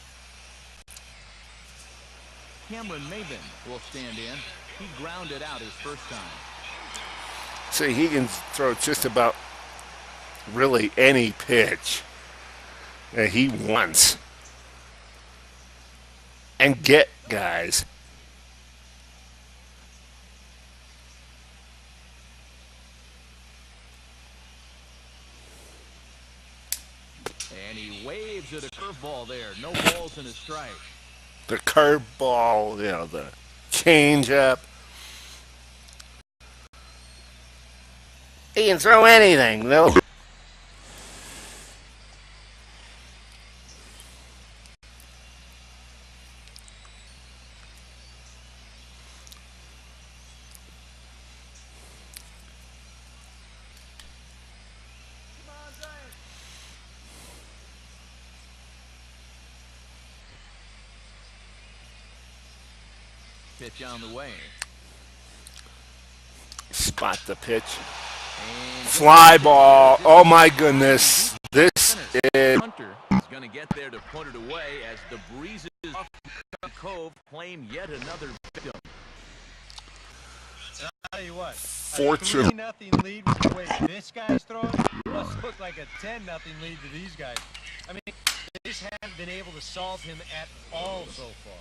Cameron Maben will stand in. He grounded out his first time.
See, he can throw just about really any pitch that he wants and get guys.
And he waves at a curveball there. No balls and a strike.
The curveball, you know, the changeup. He can throw anything, though.
Pitch on the way.
Spot the pitch.
And
Fly ball. Oh my goodness. This is
Hunter is going to get there to put it away as the breezes off the cove claim yet another victim.
I'll tell you what.
fortunate.
A 3-0 lead with the way this guy's throwing must look like a 10-0 lead to these guys. I mean, they just haven't been able to solve him at all so far.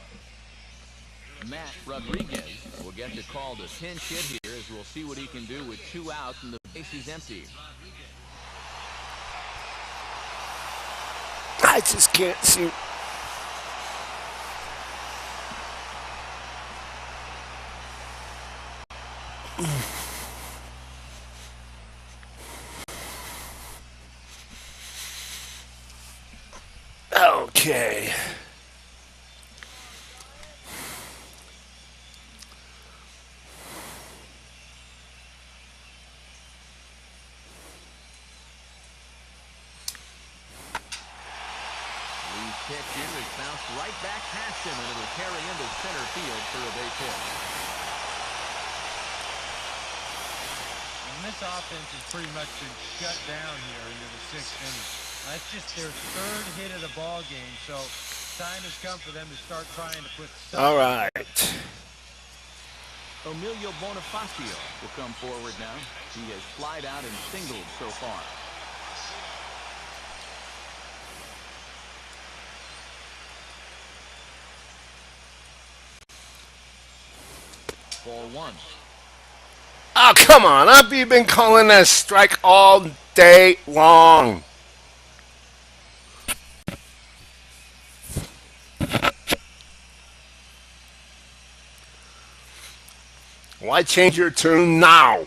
Matt Rodriguez will get the call to pinch hit here as we'll see what he can do with 2 outs and the base is empty.
I just can't see. Okay.
Pitch in is bounced right back past him, and it'll carry into center field for a base hit.
this offense has pretty much been shut down here into the 6th inning. That's just their 3rd hit of the ball game, so time has come for them to start trying to put something.
All right.
Emilio Bonifacio will come forward now. He has flied out and singled so far. Ball 1.
Oh, come on. I've been calling that strike all day long. Why change your tune now?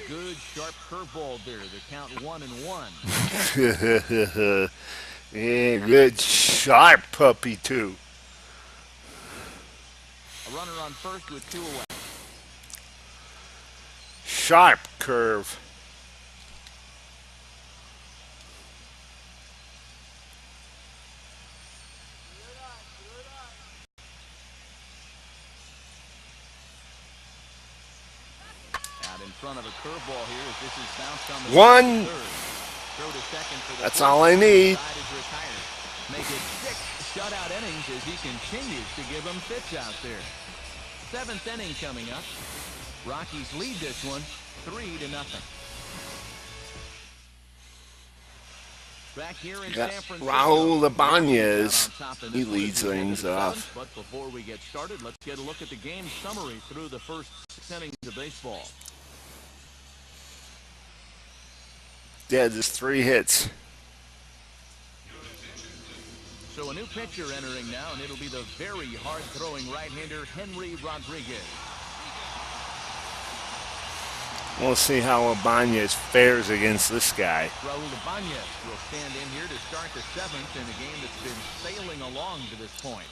Good sharp curveball there. The count 1-1.
Yeah, good sharp puppy, too.
A runner on first with 2 away.
Sharp curve.
Out in front of a curveball here as this is bounced on the
1.
third. Throw to second for the
That's
first.
all I need.
Side is retired. Make it 6 shutout innings as he continues to give them fits out there. 7th inning coming up. Rockies lead this one 3-0. Back here in
Got
San Francisco.
Raul Ibanez.
On top in
He
this one
leads
as we
things
head to the
off.
7th. But before we get started, let's get a look at the game summary through the first 6 innings of baseball.
Yeah, just 3 hits.
So a new pitcher entering now, and it'll be the very hard-throwing right-hander Henry Rodriguez.
We'll see how Ibanez fares against this guy.
Raul Ibanez will stand in here to start the 7th in a game that's been sailing along to this point.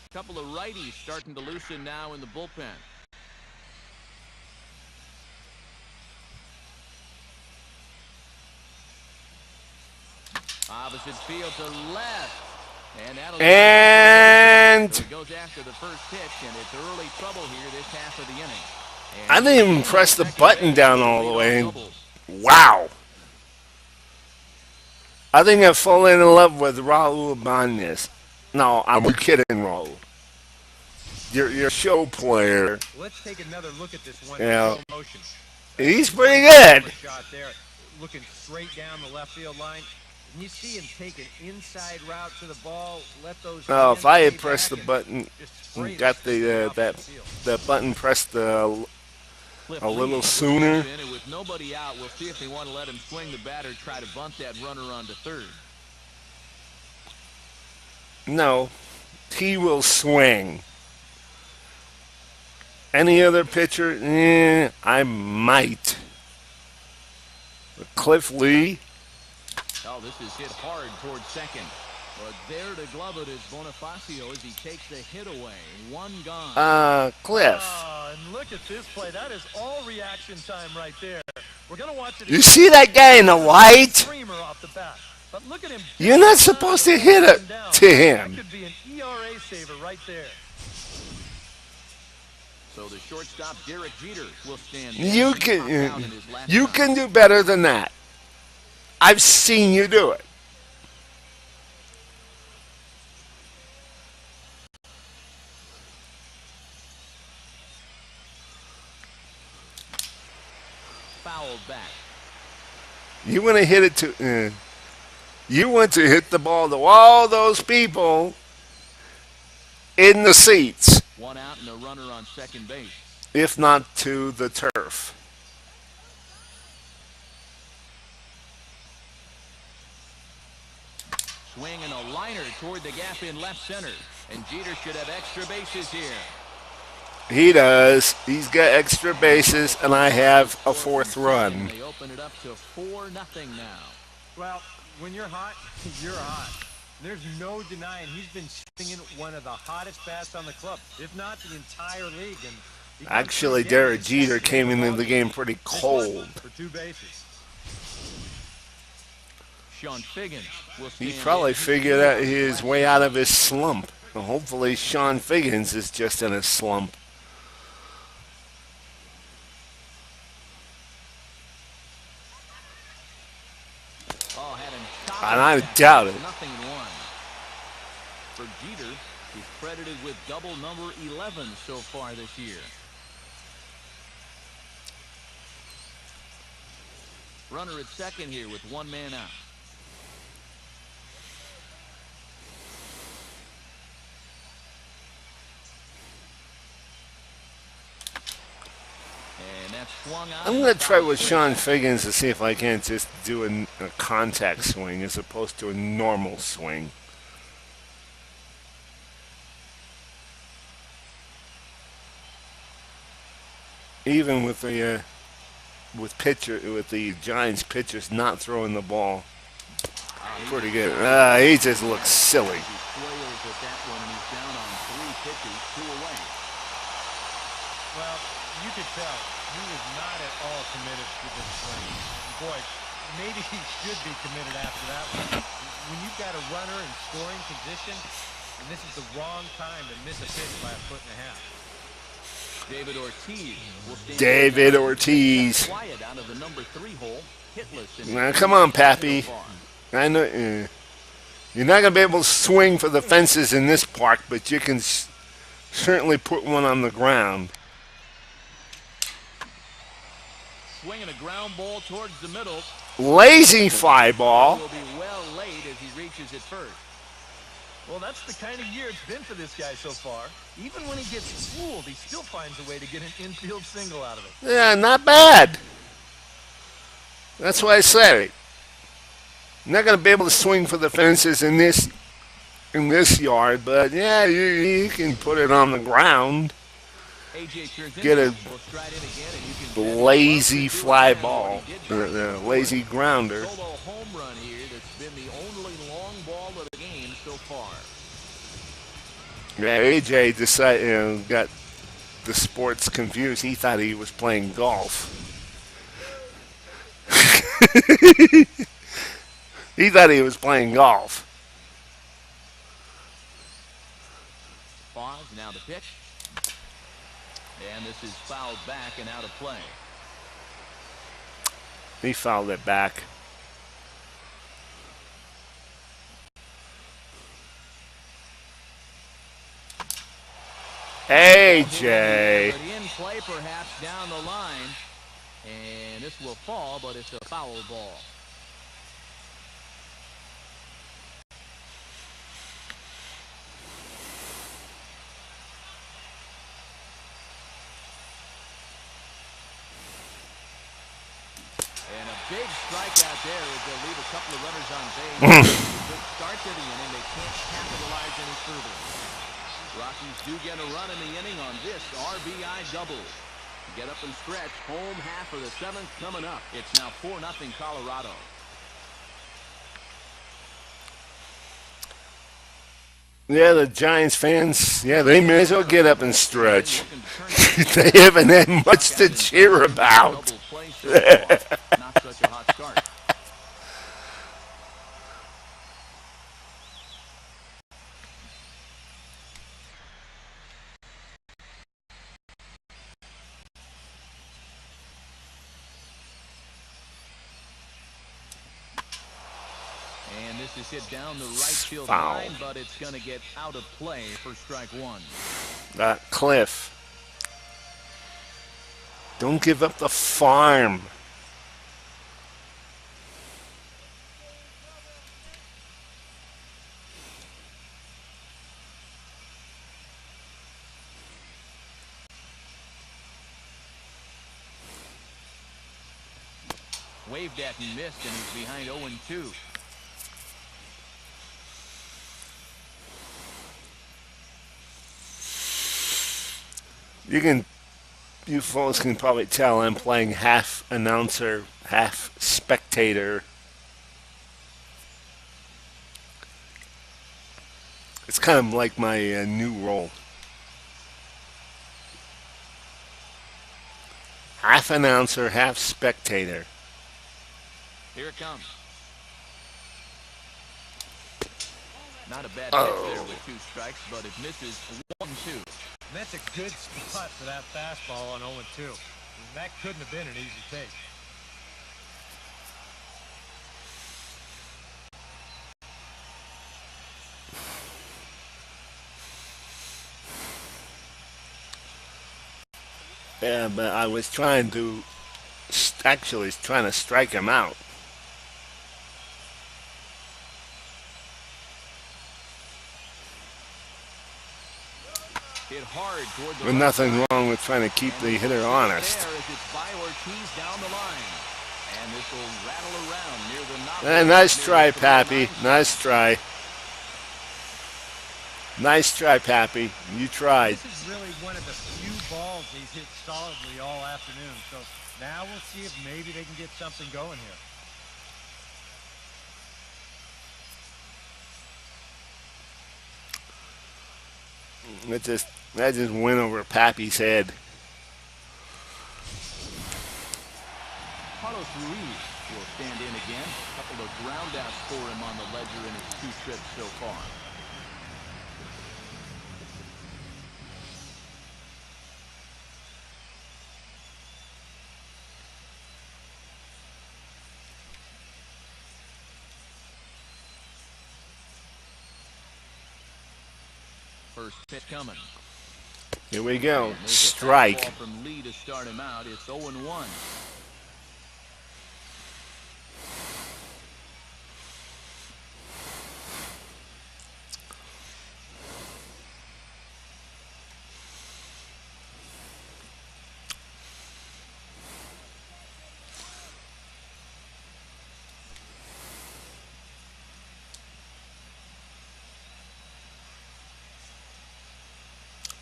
A couple of righties starting to loosen now in the bullpen. Opposite field to left.
And
so he goes after the first pitch, and it's early trouble here this half of the inning. And
I didn't even press the button down all the way. Wow. I think I've fallen in love with Raul Ibanez. No, I'm kidding, Raul. You're a show player.
Let's take another look at this one.
Yeah.
In slow motion.
He's pretty good.
Shot there, looking straight down the left field line. And you see him take an inside route to the ball. Let those.
Oh, if I had
hands
pressed the
back
button,
just spray
got
it straight off
the
field.
button pressed a little sooner.
And with nobody out, we'll see if they want to let him swing the bat or try to bunt that runner onto third.
No, he will swing. Any other pitcher? I might. But Cliff Lee.
Oh, this is hit hard towards second. But there to glove it is Bonifacio as he takes the hit away. 1 gone.
Cliff.
And look at this play. That is all reaction time right there. We're going to watch it.
You see that guy in the white?
Screamer off the bat. But look at him.
You're not supposed to hit it to him.
That could be an ERA saver right there.
So the shortstop Derek Jeter will stand.
You can do better than that. I've seen you do it.
Fouled back.
You want to hit it to. You want to hit the ball to all those people in the seats,
1 out and a runner on second base.
if not to the turf.
Swing and a liner toward the gap in left center. And Jeter should have extra bases here.
He does. He's got extra bases, and I have a 4th run.
They open it up to 4-0 now.
Well, when you're hot, you're hot. There's no denying he's been swinging one of the hottest bats on the club, if not the entire league. And he comes
Actually,
through again
Derek
with his
Jeter
second
came
hit of
into the game
game.
pretty
This one
cold.
for 2 bases.
Sean Figgins will
He
stand
probably
in.
figured out his way out of his slump. Well, hopefully, Sean Figgins is just in a slump.
Oh, had him top
And
of
I
the bat.
doubt it.
Nothing in one. For Jeter, he's credited with double number 11 so far this year. Runner at second here with 1 man out. And that's swung out.
I'm going to try with Sean Figgins to see if I can't just do a contact swing as opposed to a normal swing. Even with the with the Giants pitchers not throwing the ball, pretty good. He just looks silly.
He flails at that one, and he's down on 3 pitches, 2 away.
Well, you could tell he was not at all committed to this swing. Boy, maybe he should be committed after that one. When you've got a runner in scoring position, and this is the wrong time to miss a pitch by 1.5 feet.
David Ortiz will stand
David Ortiz.
quiet out of the number 3 hole, hitless in
Now, come on, Pappy.
so far.
I know you're not going to be able to swing for the fences in this park, but you can certainly put one on the ground.
Swinging a ground ball towards the middle.
Lazy fly ball.
Will be well laid as he reaches it first.
Well, that's the kind of year it's been for this guy so far. Even when he gets fooled, he still finds a way to get an infield single out of it.
Yeah, not bad. That's why I said it. You're not going to be able to swing for the fences in this yard, but yeah, you can put it on the ground.
AJ turns
Get a
will stride in again, and you can
lazy
bet he
fly
loves to do
ball,
what he did back
lazy grounder.
Solo home run here that's been the only long ball of the game so far.
Yeah, AJ decided, got the sports confused. He thought he was playing golf. He thought he was playing golf.
Pause, now the pitch. And this is fouled back and out of play.
He fouled it back. AJ.
But in play perhaps down the line. And this will fall, but it's a foul ball. And a big strikeout there as they'll leave a couple of runners on base. Good start to the inning. They can't capitalize any further. Rockies do get a run in the inning on this RBI double. Get up and stretch. Home half of the 7th coming up. It's now 4-0 Colorado.
Yeah, the Giants fans, yeah, they may as well get up and stretch. They haven't had much to cheer about.
Double play so far. Not such a hot start. And this is hit down the right field
Foul.
line, but it's going to get out of play for strike 1.
Cliff. Don't give up the farm.
Waved at and missed, and he's behind 0-2.
You folks can probably tell I'm playing half announcer, half spectator. It's kind of like my new role. Half announcer, half spectator.
Here it comes. Not a bad pitch there
Oh.
with 2 strikes, but it misses 1-2.
And that's a good spot for that fastball on 0-2. And that couldn't have been an easy take.
Yeah, but I was trying to actually trying to strike him out.
Hit hard toward the
There's
right
nothing
side.
wrong with trying to keep the hitter honest.
There as it's by Ortiz down the line. And this will rattle around near the knob.
Nice try, Pappy. Nice try. Nice try, Pappy. You tried.
This is really one of the few balls he's hit solidly all afternoon. So now we'll see if maybe they can get something going here.
That just went over Pappy's head.
Carlos Ruiz will stand in again. A couple of ground outs for him on the ledger in his 2 trips so far. First pitch coming.
Here we go.
And there's a
Strike.
fastball from Lee to start him out. It's 0-1.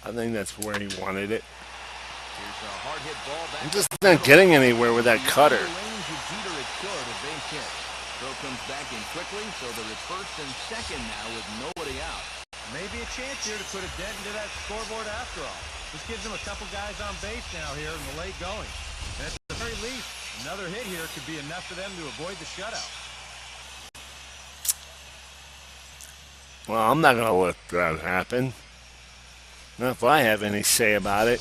I think that's where he wanted it.
Here's a hard hit ball back.
I'm just not getting anywhere with that cutter.
Throw comes back in quickly, so they're at first and second now with nobody out.
Maybe a chance here to put a dent into that scoreboard after all. This gives them a couple guys on base now here in the late going. And at the very least, another hit here could be enough for them to avoid the shutout.
Well, I'm not going to let that happen. Not if I have any say about it.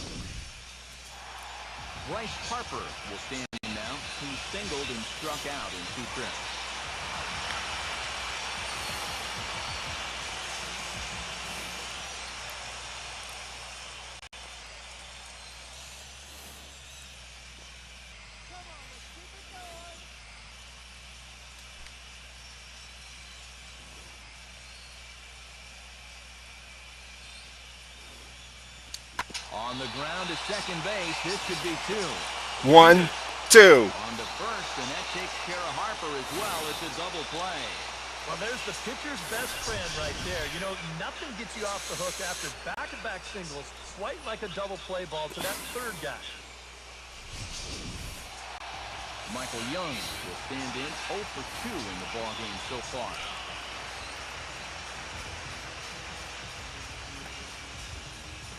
Bryce Harper will stand in now. He singled and struck out in 2 trips. On the ground to second base. This could be 2.
1, 2.
On to first, and that takes care of Harper as well. It's a double play.
Well, there's the pitcher's best friend right there. You know, nothing gets you off the hook after back-to-back singles, quite like a double play ball to that third guy.
Michael Young will stand in 0 for 2 in the ballgame so far.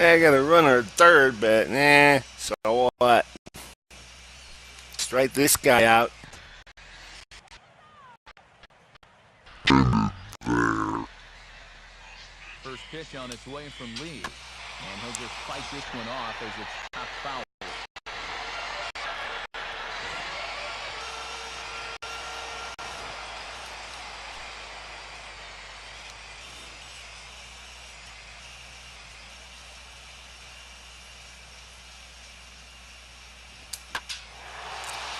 I got a runner at third, but nah, so what? Strike this guy out.
First pitch on its way from Lee. And he'll just fight this one off as it's top foul.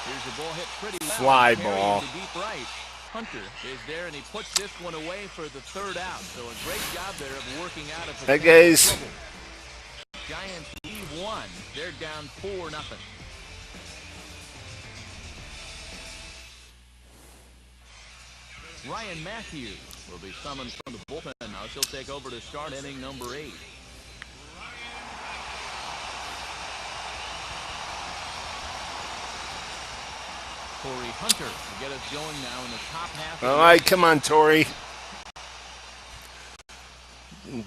Here's a ball hit pretty well.
Fly
Carrying
ball.
to deep right. Hunter is there, and he puts this one away for the third out. So a great job there of working out of
That guy's.
trouble. Giants lead 1. They're down 4-0. Ryan Matthews will be summoned from the bullpen now. He'll take over to start inning number 8. Torrey Hunter will get us going now in the top half.
All right, come on, Tori.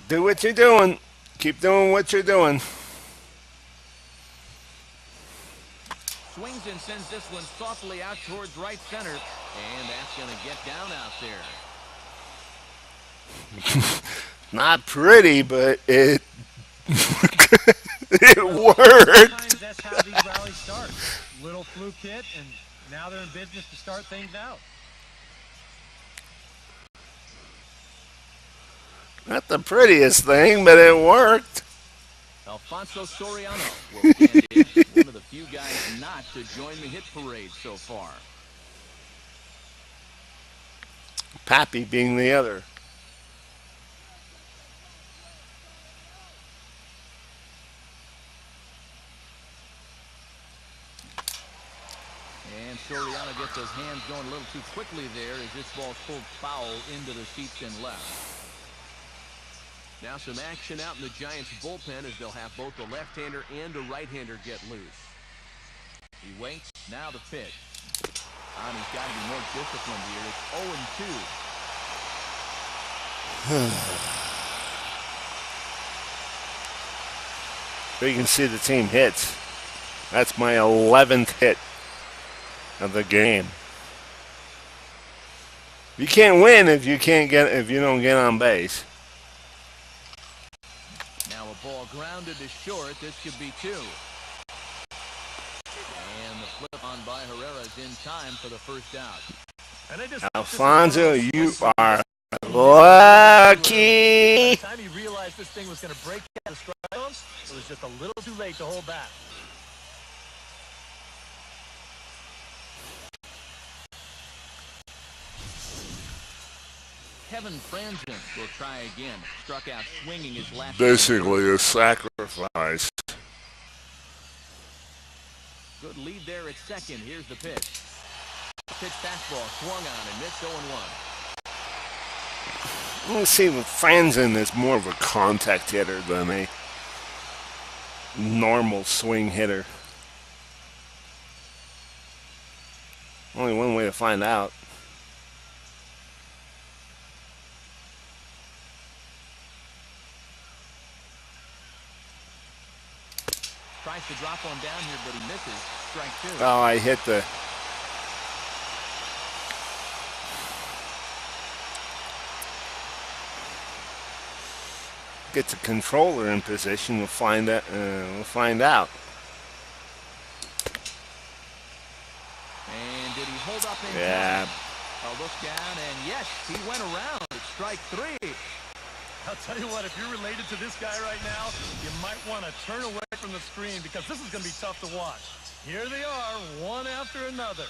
Do what you're doing. Keep doing what you're doing.
Swings and sends this one softly out towards right center. And that's going to get down out there.
Not pretty, but it it
Well,
worked.
sometimes that's how these rallies start. Little fluke hit, and now they're in business to start things out.
Not the prettiest thing, but it worked.
Alfonso Soriano will stand in. One of the few guys not to join the hit parade so far.
Pappy being the other.
And Soriano gets his hands going a little too quickly there as this ball's pulled foul into the seats and left. Now some action out in the Giants bullpen as they'll have both a left-hander and a right-hander get loose. He waits. Now the pitch. And he's got to be more disciplined here. It's 0-2.
There you can see the team hits. That's my 11th hit of the game. You can't win if you don't get on base.
Now a ball grounded to short. This could be 2. And the flip on by Herrera is in time for the first out.
Alfonso, you are lucky.
By the time he realized this thing was going to break out the strike zones, it was just a little too late to hold back.
Kevin Franzen will try again. Struck out swinging his last.
Basically a sacrifice.
Good lead there at second. Here's the pitch. Pitch fastball swung on and missed 0-1.
Let's see, Franzen is more of a contact hitter than a normal swing hitter. Only one way to find out.
Tries to drop one down here, but he misses. Strike 2.
Oh, I hit the... Get the controller in position. We'll find out.
And did he hold up in
Yeah.
time? A look down, and yes, he went around. It's strike 3.
I'll tell you what, if you're related to this guy right now, you might want to turn away from the screen because this is going to be tough to watch. Here they are, one after another.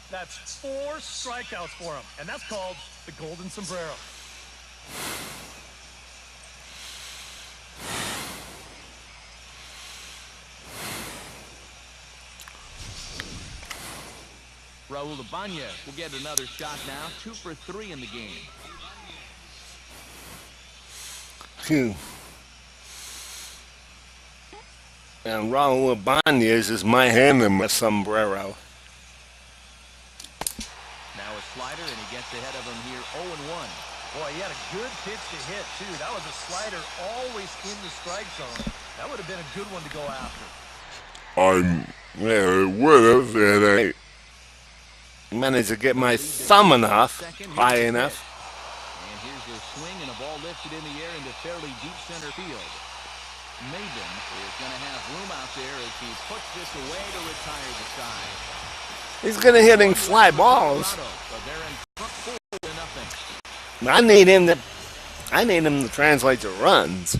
That's 4 strikeouts for him, and that's called the golden sombrero.
Raul Ibanez will get another shot now. 2 for 3 in the game.
Phew. And Raul Ibanez is my hand and my sombrero.
Now a slider, and he gets ahead of him here. 0-1.
Boy, he had a good pitch to hit, too. That was a slider always in the strike zone. That would have been a good one to go after.
Yeah, it would have, and I managed to get my thumb enough, high enough.
And here's a swing and a ball lifted in the air into fairly deep center field. Maben is going to have room out there as he puts this away to retire the side.
He's going to hitting fly balls.
So they're in front 4-0.
I need him to translate to runs.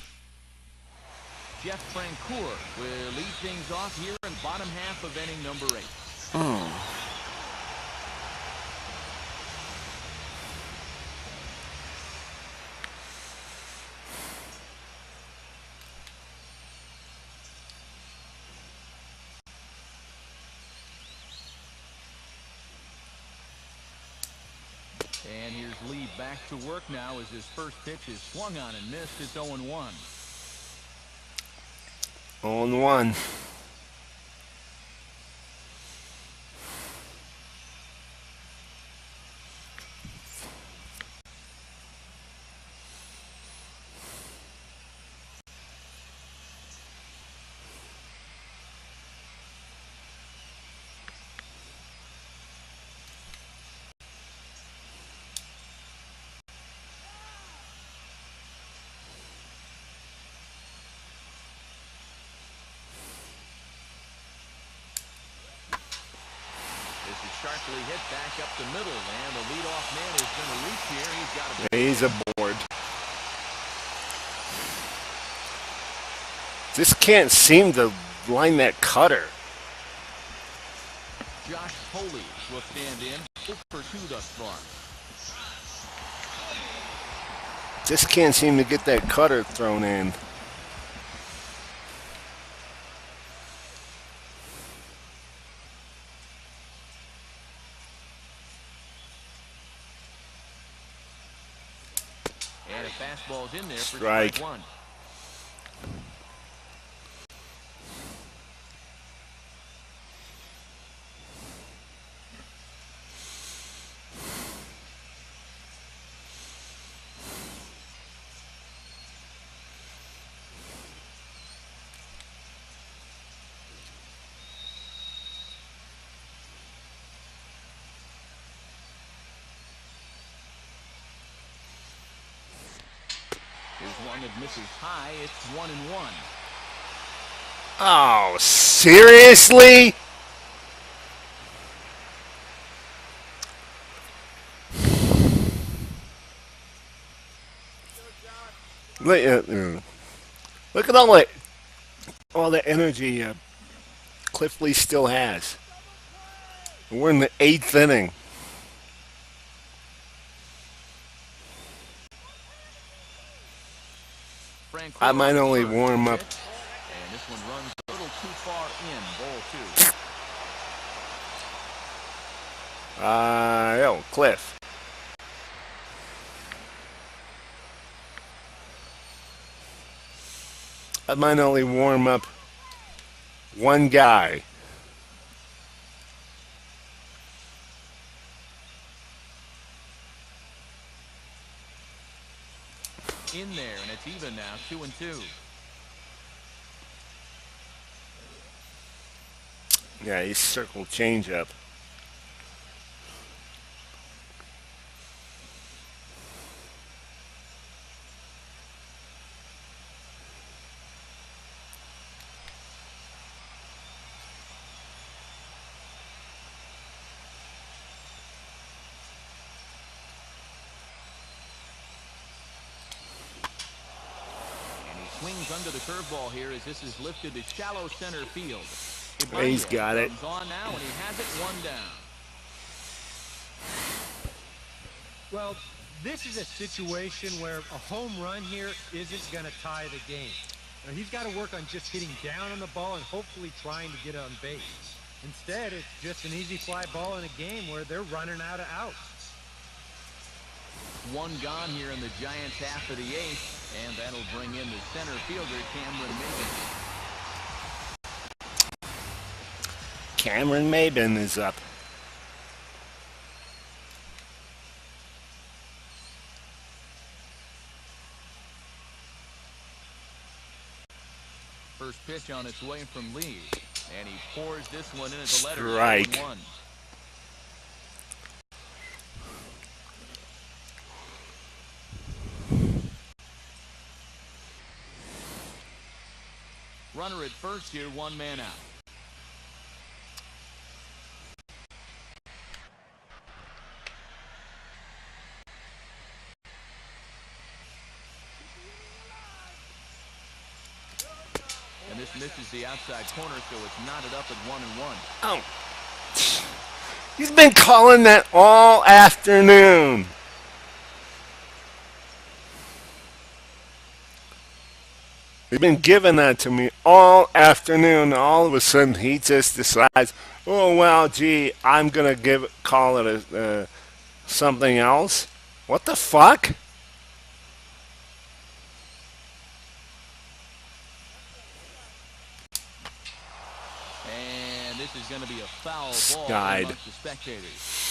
Jeff Francoeur will lead things off here in bottom half of inning number 8. And here's Lee back to work now as his first pitch is swung on and missed. It's 0-1.
0-1.
sharply hit back up the middle, and the leadoff man is going to reach here. He's got a
He's aboard. Just can't seem to line that cutter.
Josh Foley will stand in 0 for 2 thus far.
Just can't seem to get that cutter thrown in.
And a fastball's in there for
Strike.
strike 1. Here's one that misses high. It's 1-1.
Oh, seriously? Look at all the energy Cliff Lee still has. We're in the 8th inning. I might only warm up.
And this one runs a little too far in. Ball 2.
Cliff. I might only warm up one guy.
In there, and it's even now, 2-2.
Yeah, he's circle changeup.
Swings under the curveball here as this is lifted to shallow center field.
He's got it.
Comes on now, and he has it 1 down.
Well, this is a situation where a home run here isn't going to tie the game. Now, he's got to work on just hitting down on the ball and hopefully trying to get on base. Instead, it's just an easy fly ball in a game where they're running out of outs.
1 gone here in the Giants' half of the 8th, and that'll bring in the center fielder, Cameron Maben.
Cameron Maben is up.
First pitch on its way from Lee, and he pours this one in at the letter.
Strike.
1-1. Runner at first here, 1 man out. And this misses the outside corner, so it's knotted up at 1-1.
Oh. He's been calling that all afternoon. He's been giving that to me all afternoon. All of a sudden, he just decides, oh, well, gee, I'm going to call it something else. What the fuck?
And this is going to be a foul ball
Skied.
amongst the spectators.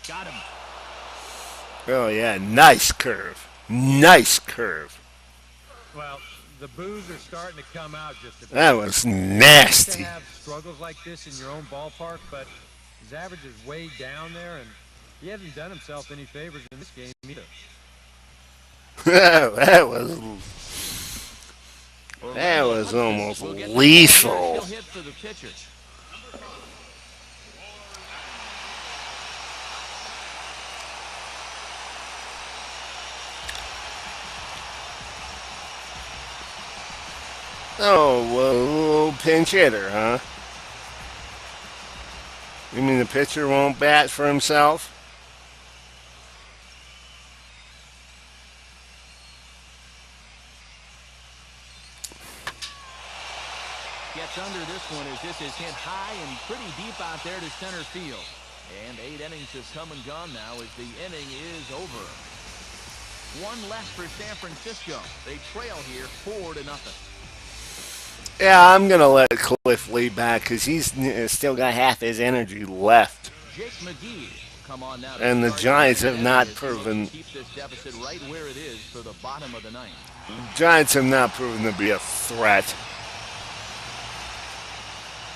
Got him.
Oh, yeah, nice curve. Nice curve.
Well, The boos are starting to come out just a bit.
That was
You
nasty.
have struggles like this in your own ballpark, but his average is way down there, and he hasn't done himself any favors in this game either.
That was almost lethal.
Hit for the pitcher.
Oh, well, a little pinch hitter, huh? You mean the pitcher won't bat for himself?
Gets under this one as this is hit high and pretty deep out there to center field. And 8 innings has come and gone now as the inning is over. One left for San Francisco. They trail here 4-0.
Yeah, I'm going to let Cliff Lee back because he's still got half his energy left.
Jake McGee come on now.
And the Giants have not proven.
Keep this deficit right where it is for the bottom of the ninth.
Giants have not proven to be a threat.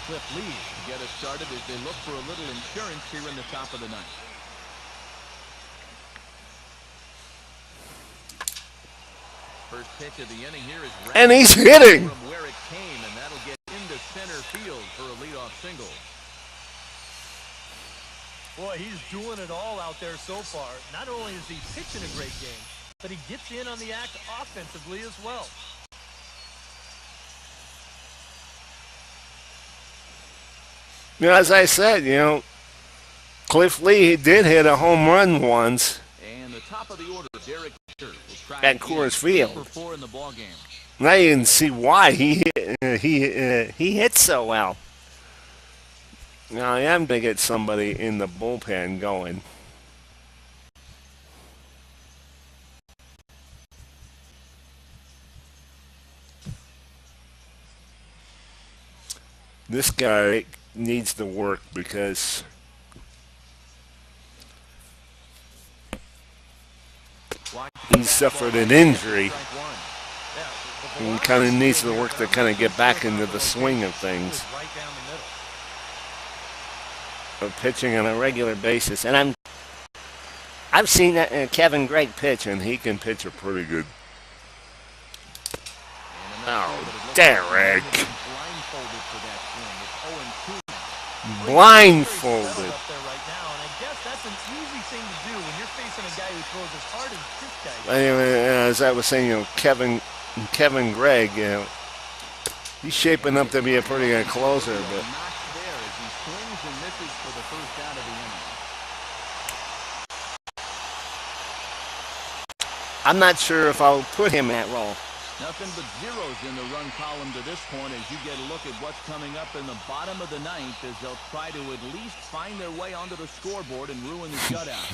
Cliff Lee to get us started as they look for a little insurance here in the top of the ninth. First pitch of the inning here is
And he's hitting.
From where it came, and that'll get into center field for a leadoff single.
Boy, he's doing it all out there so far. Not only is he pitching a great game, but he gets in on the act offensively as well.
You know, as I said, Cliff Lee did hit a home run once
And the top of the order, Derek Jeter will try
at Coors Field.
for 4 in the ball game.
Now you can see why he hits so well. Now I am going to get somebody in the bullpen going. This guy needs to work because he suffered an injury. He kind of needs to work to kind of get back into the swing of things, of pitching on a regular basis. And I've seen Kevin Gregg pitch, and he can pitch a pretty good. Oh, Derek! Blindfolded. Anyway, as I was saying, Kevin Gregg, he's shaping up to be a pretty good closer, but I'm not sure if I'll put him in that role.
Nothing but zeros in the run column to this point as you get a look at what's coming up in the bottom of the ninth as they'll try to at least find their way onto the scoreboard and ruin the shutout.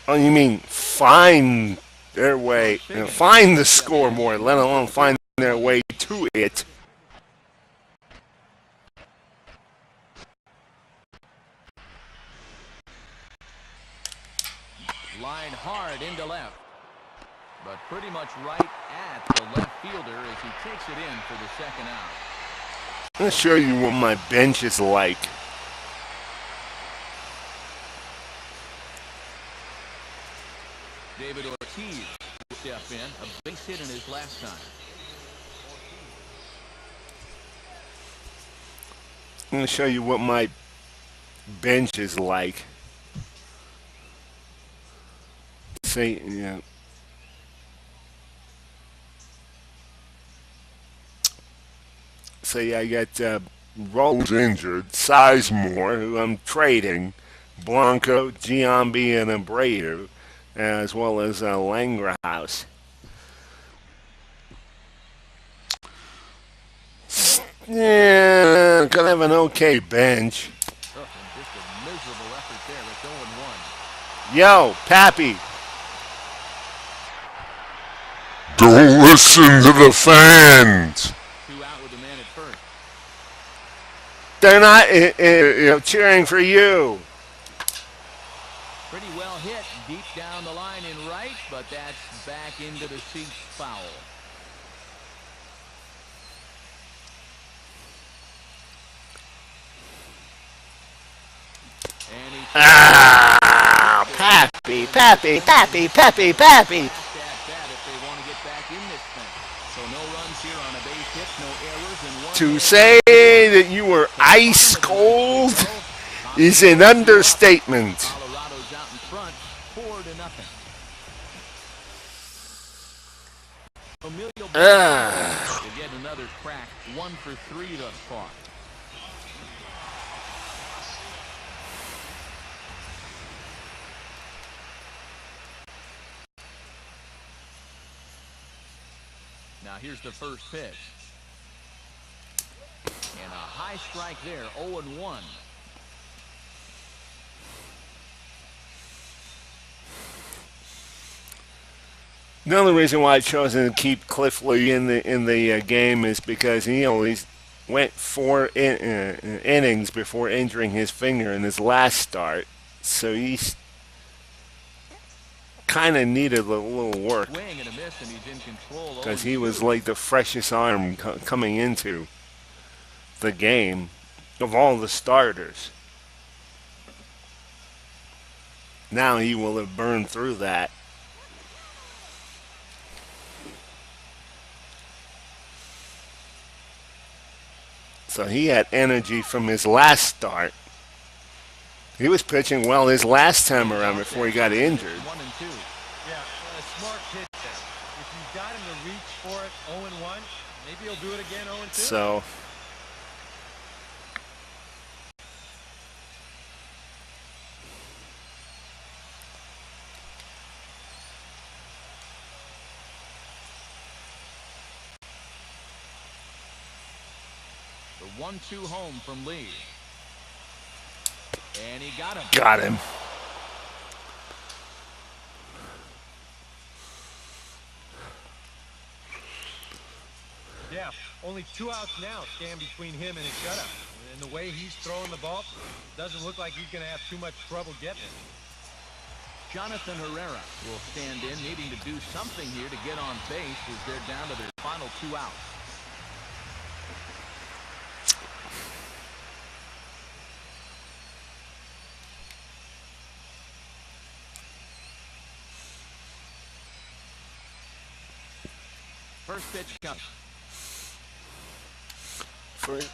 Oh, you mean find their way, find the scoreboard, let alone find their way to it.
Line hard into left, but pretty much right at the left fielder as he takes it in for the second out.
I'm going to show you what my bench is like.
David Ortiz will step in, a base hit in his last time.
I'm going to show you what my bench is like. See, Say I got Rose injured, Sizemore, who I'm trading, Blanco, Giambi, and Abreu, as well as Langerhouse. Yeah, gonna have an okay bench.
Oh, and just a miserable effort there. It's 0-1.
Yo, Pappy.
Don't listen to the fans.
2 out with the man at first.
They're not cheering for you.
Pretty well hit deep down the line in right, but that's back into the seats foul.
Ah, Pappy, Pappy, Pappy, Pappy, Pappy.
Last at bat if they want to get back in this thing. So no runs here on a base hit, no errors, and one
To
more.
say that you were ice cold is an understatement.
Colorado's out in front, 4-0. Emilio will get another crack, 1 for 3 thus far. Now here's the first pitch. And a high strike there, 0-1.
The only reason why I've chosen to keep Cliff Lee in the game is because he only went 4 innings before injuring his finger in his last start, so he's kind of needed a little work
Swing and a miss, and he's in control.
because he was like the freshest arm coming into the game of all the starters. Now he will have burned through that. So he had energy from his last start. He was pitching well his last time around before he got injured.
1 and 2.
Yeah, a smart pitch there. If you got him to reach for it 0-1, maybe he'll do it again 0-2.
So
The 1-2 home from Lee. And he got him.
got him.
Yeah, only 2 outs now stand between him and his shutout. And the way he's throwing the ball, doesn't look like he's going to have too much trouble getting it.
Jonathan Herrera will stand in, needing to do something here to get on base as they're down to their final 2 outs. First pitch comes. First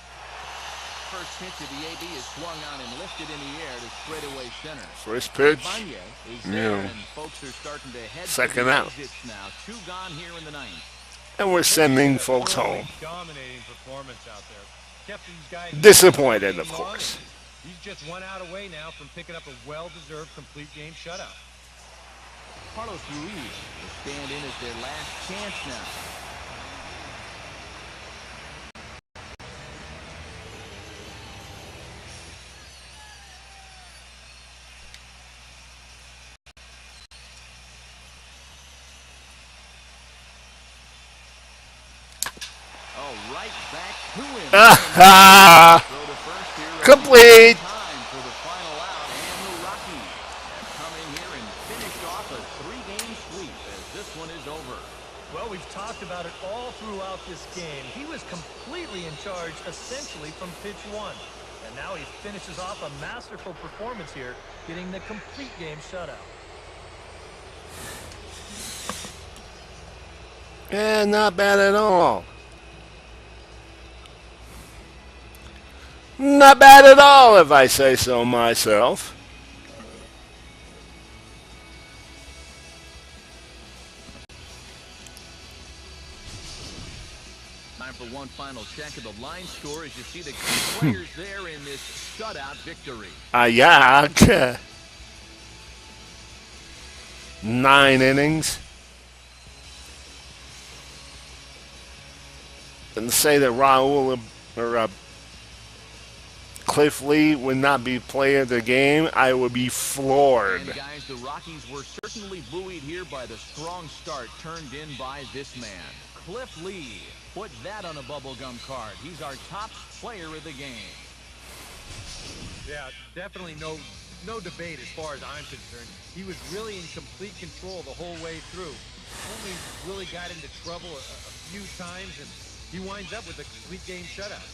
pitch of the AB is swung on and lifted in the air to straightaway center.
First pitch.
Banya is there,
Yeah.
and folks are starting to head
Second
to the
out.
exits now. 2 gone here in the 9th.
And we're sending folks home.
Dominating performance out there. Kept these guys
Disappointed, of
long.
course.
He's just 1 out away now from picking up a well-deserved complete game shutout.
Carlos Ruiz will stand in as their last chance now. Oh, right back to him.
Ah,
Throw to first here.
complete.
Time for the final out, and the Rockies have come in here and finished off a 3-game sweep as this one is over.
Well, we've talked about it all throughout this game. He was completely in charge, essentially, from pitch 1. And now he finishes off a masterful performance here, getting the complete game shutout.
Yeah, not bad at all. Not bad at all, if I say so myself.
Time for one final check of the line score as you see the key players there in this shutout victory.
Ayak. 9 innings. And say that Raul or Cliff Lee would not be player of the game, I would be floored.
And guys, the Rockies were certainly buoyed here by the strong start turned in by this man. Cliff Lee, put that on a bubblegum card. He's our top player of the game.
Yeah, definitely no debate as far as I'm concerned. He was really in complete control the whole way through. Only really got into trouble a few times, and he winds up with a complete game shutout.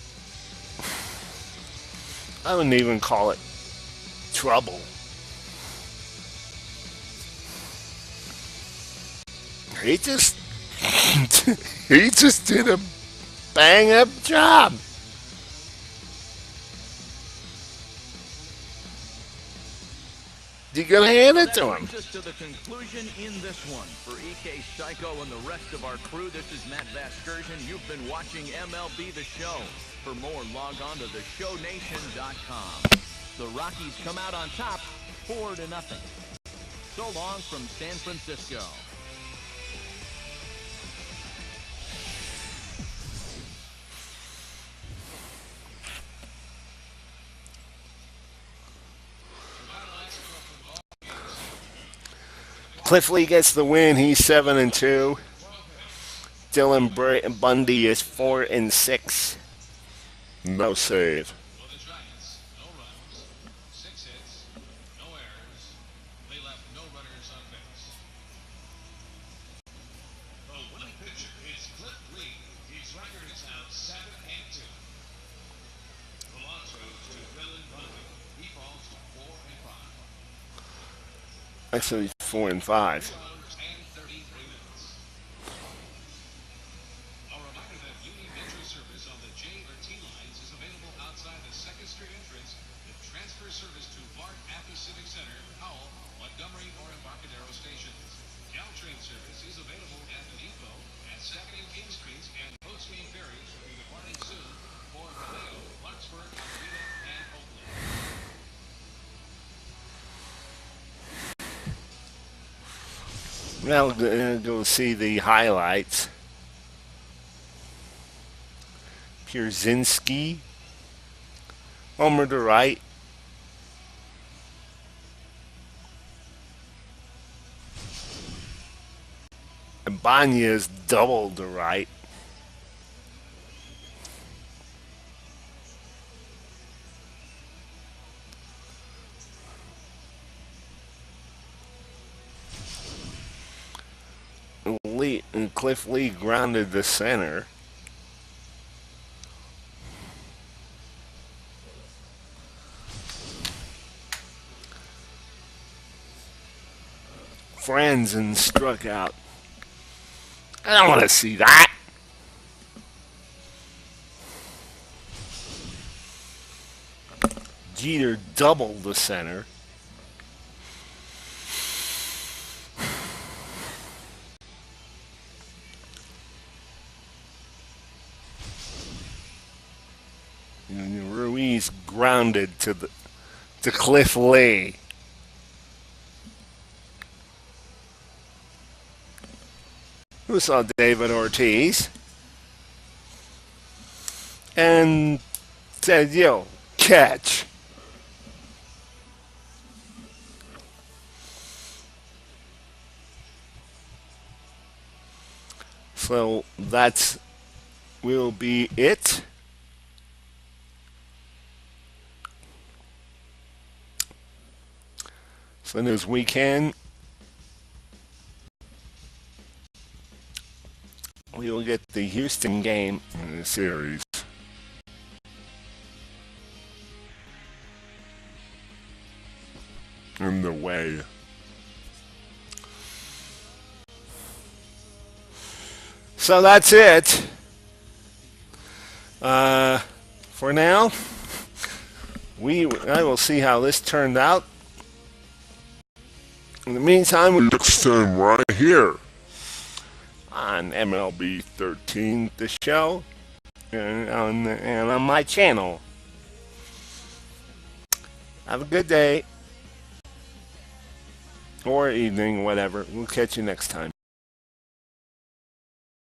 I wouldn't even call it trouble. He just he just did a bang up job. You gonna hand it
That
to him?
brings us to the conclusion in this one. For EK Psycho and the rest of our crew, this is Matt Vasgersian. You've been watching MLB The Show. For more, log on to theshownation.com. The Rockies come out on top, 4-0. So long from San Francisco.
Cliff Lee gets the win. He's 7-2. Dylan Bundy is 4-6. No save.
For the Giants, no runs, 6 hits, no errors. They left no runners on base. The winning pitcher is Cliff Lee. His record is now 7-2. The loss goes to Dylan Bundy. He falls to 4-5.
Actually, 4-5.
2 hours and 33 minutes. A reminder that Union Metro service on the J or T lines is available outside the 2nd Street entrance with transfer service to Clark at the Civic Center, Howell, Montgomery, or Embarcadero stations. Caltrain service is available at the depot at 2nd and King Streets, and post-game ferries will be departing soon for Vallejo, Clarksburg, Alameda, and Oakland.
Now go see the highlights. Pierzynski, homer to right. Ibanez double to right. Cliff Lee grounded the center. Franzen struck out. I don't want to see that. Jeter doubled the center. And Ruiz grounded to Cliff Lee. Who saw David Ortiz and said, "Yo, catch." So that's will be it. So this weekend, we will get the Houston game in the series. In the way. So that's it. For now, I will see how this turned out. In the meantime, next time right here on MLB 13, the show, and on my channel. Have a good day or evening, whatever. We'll catch you next time.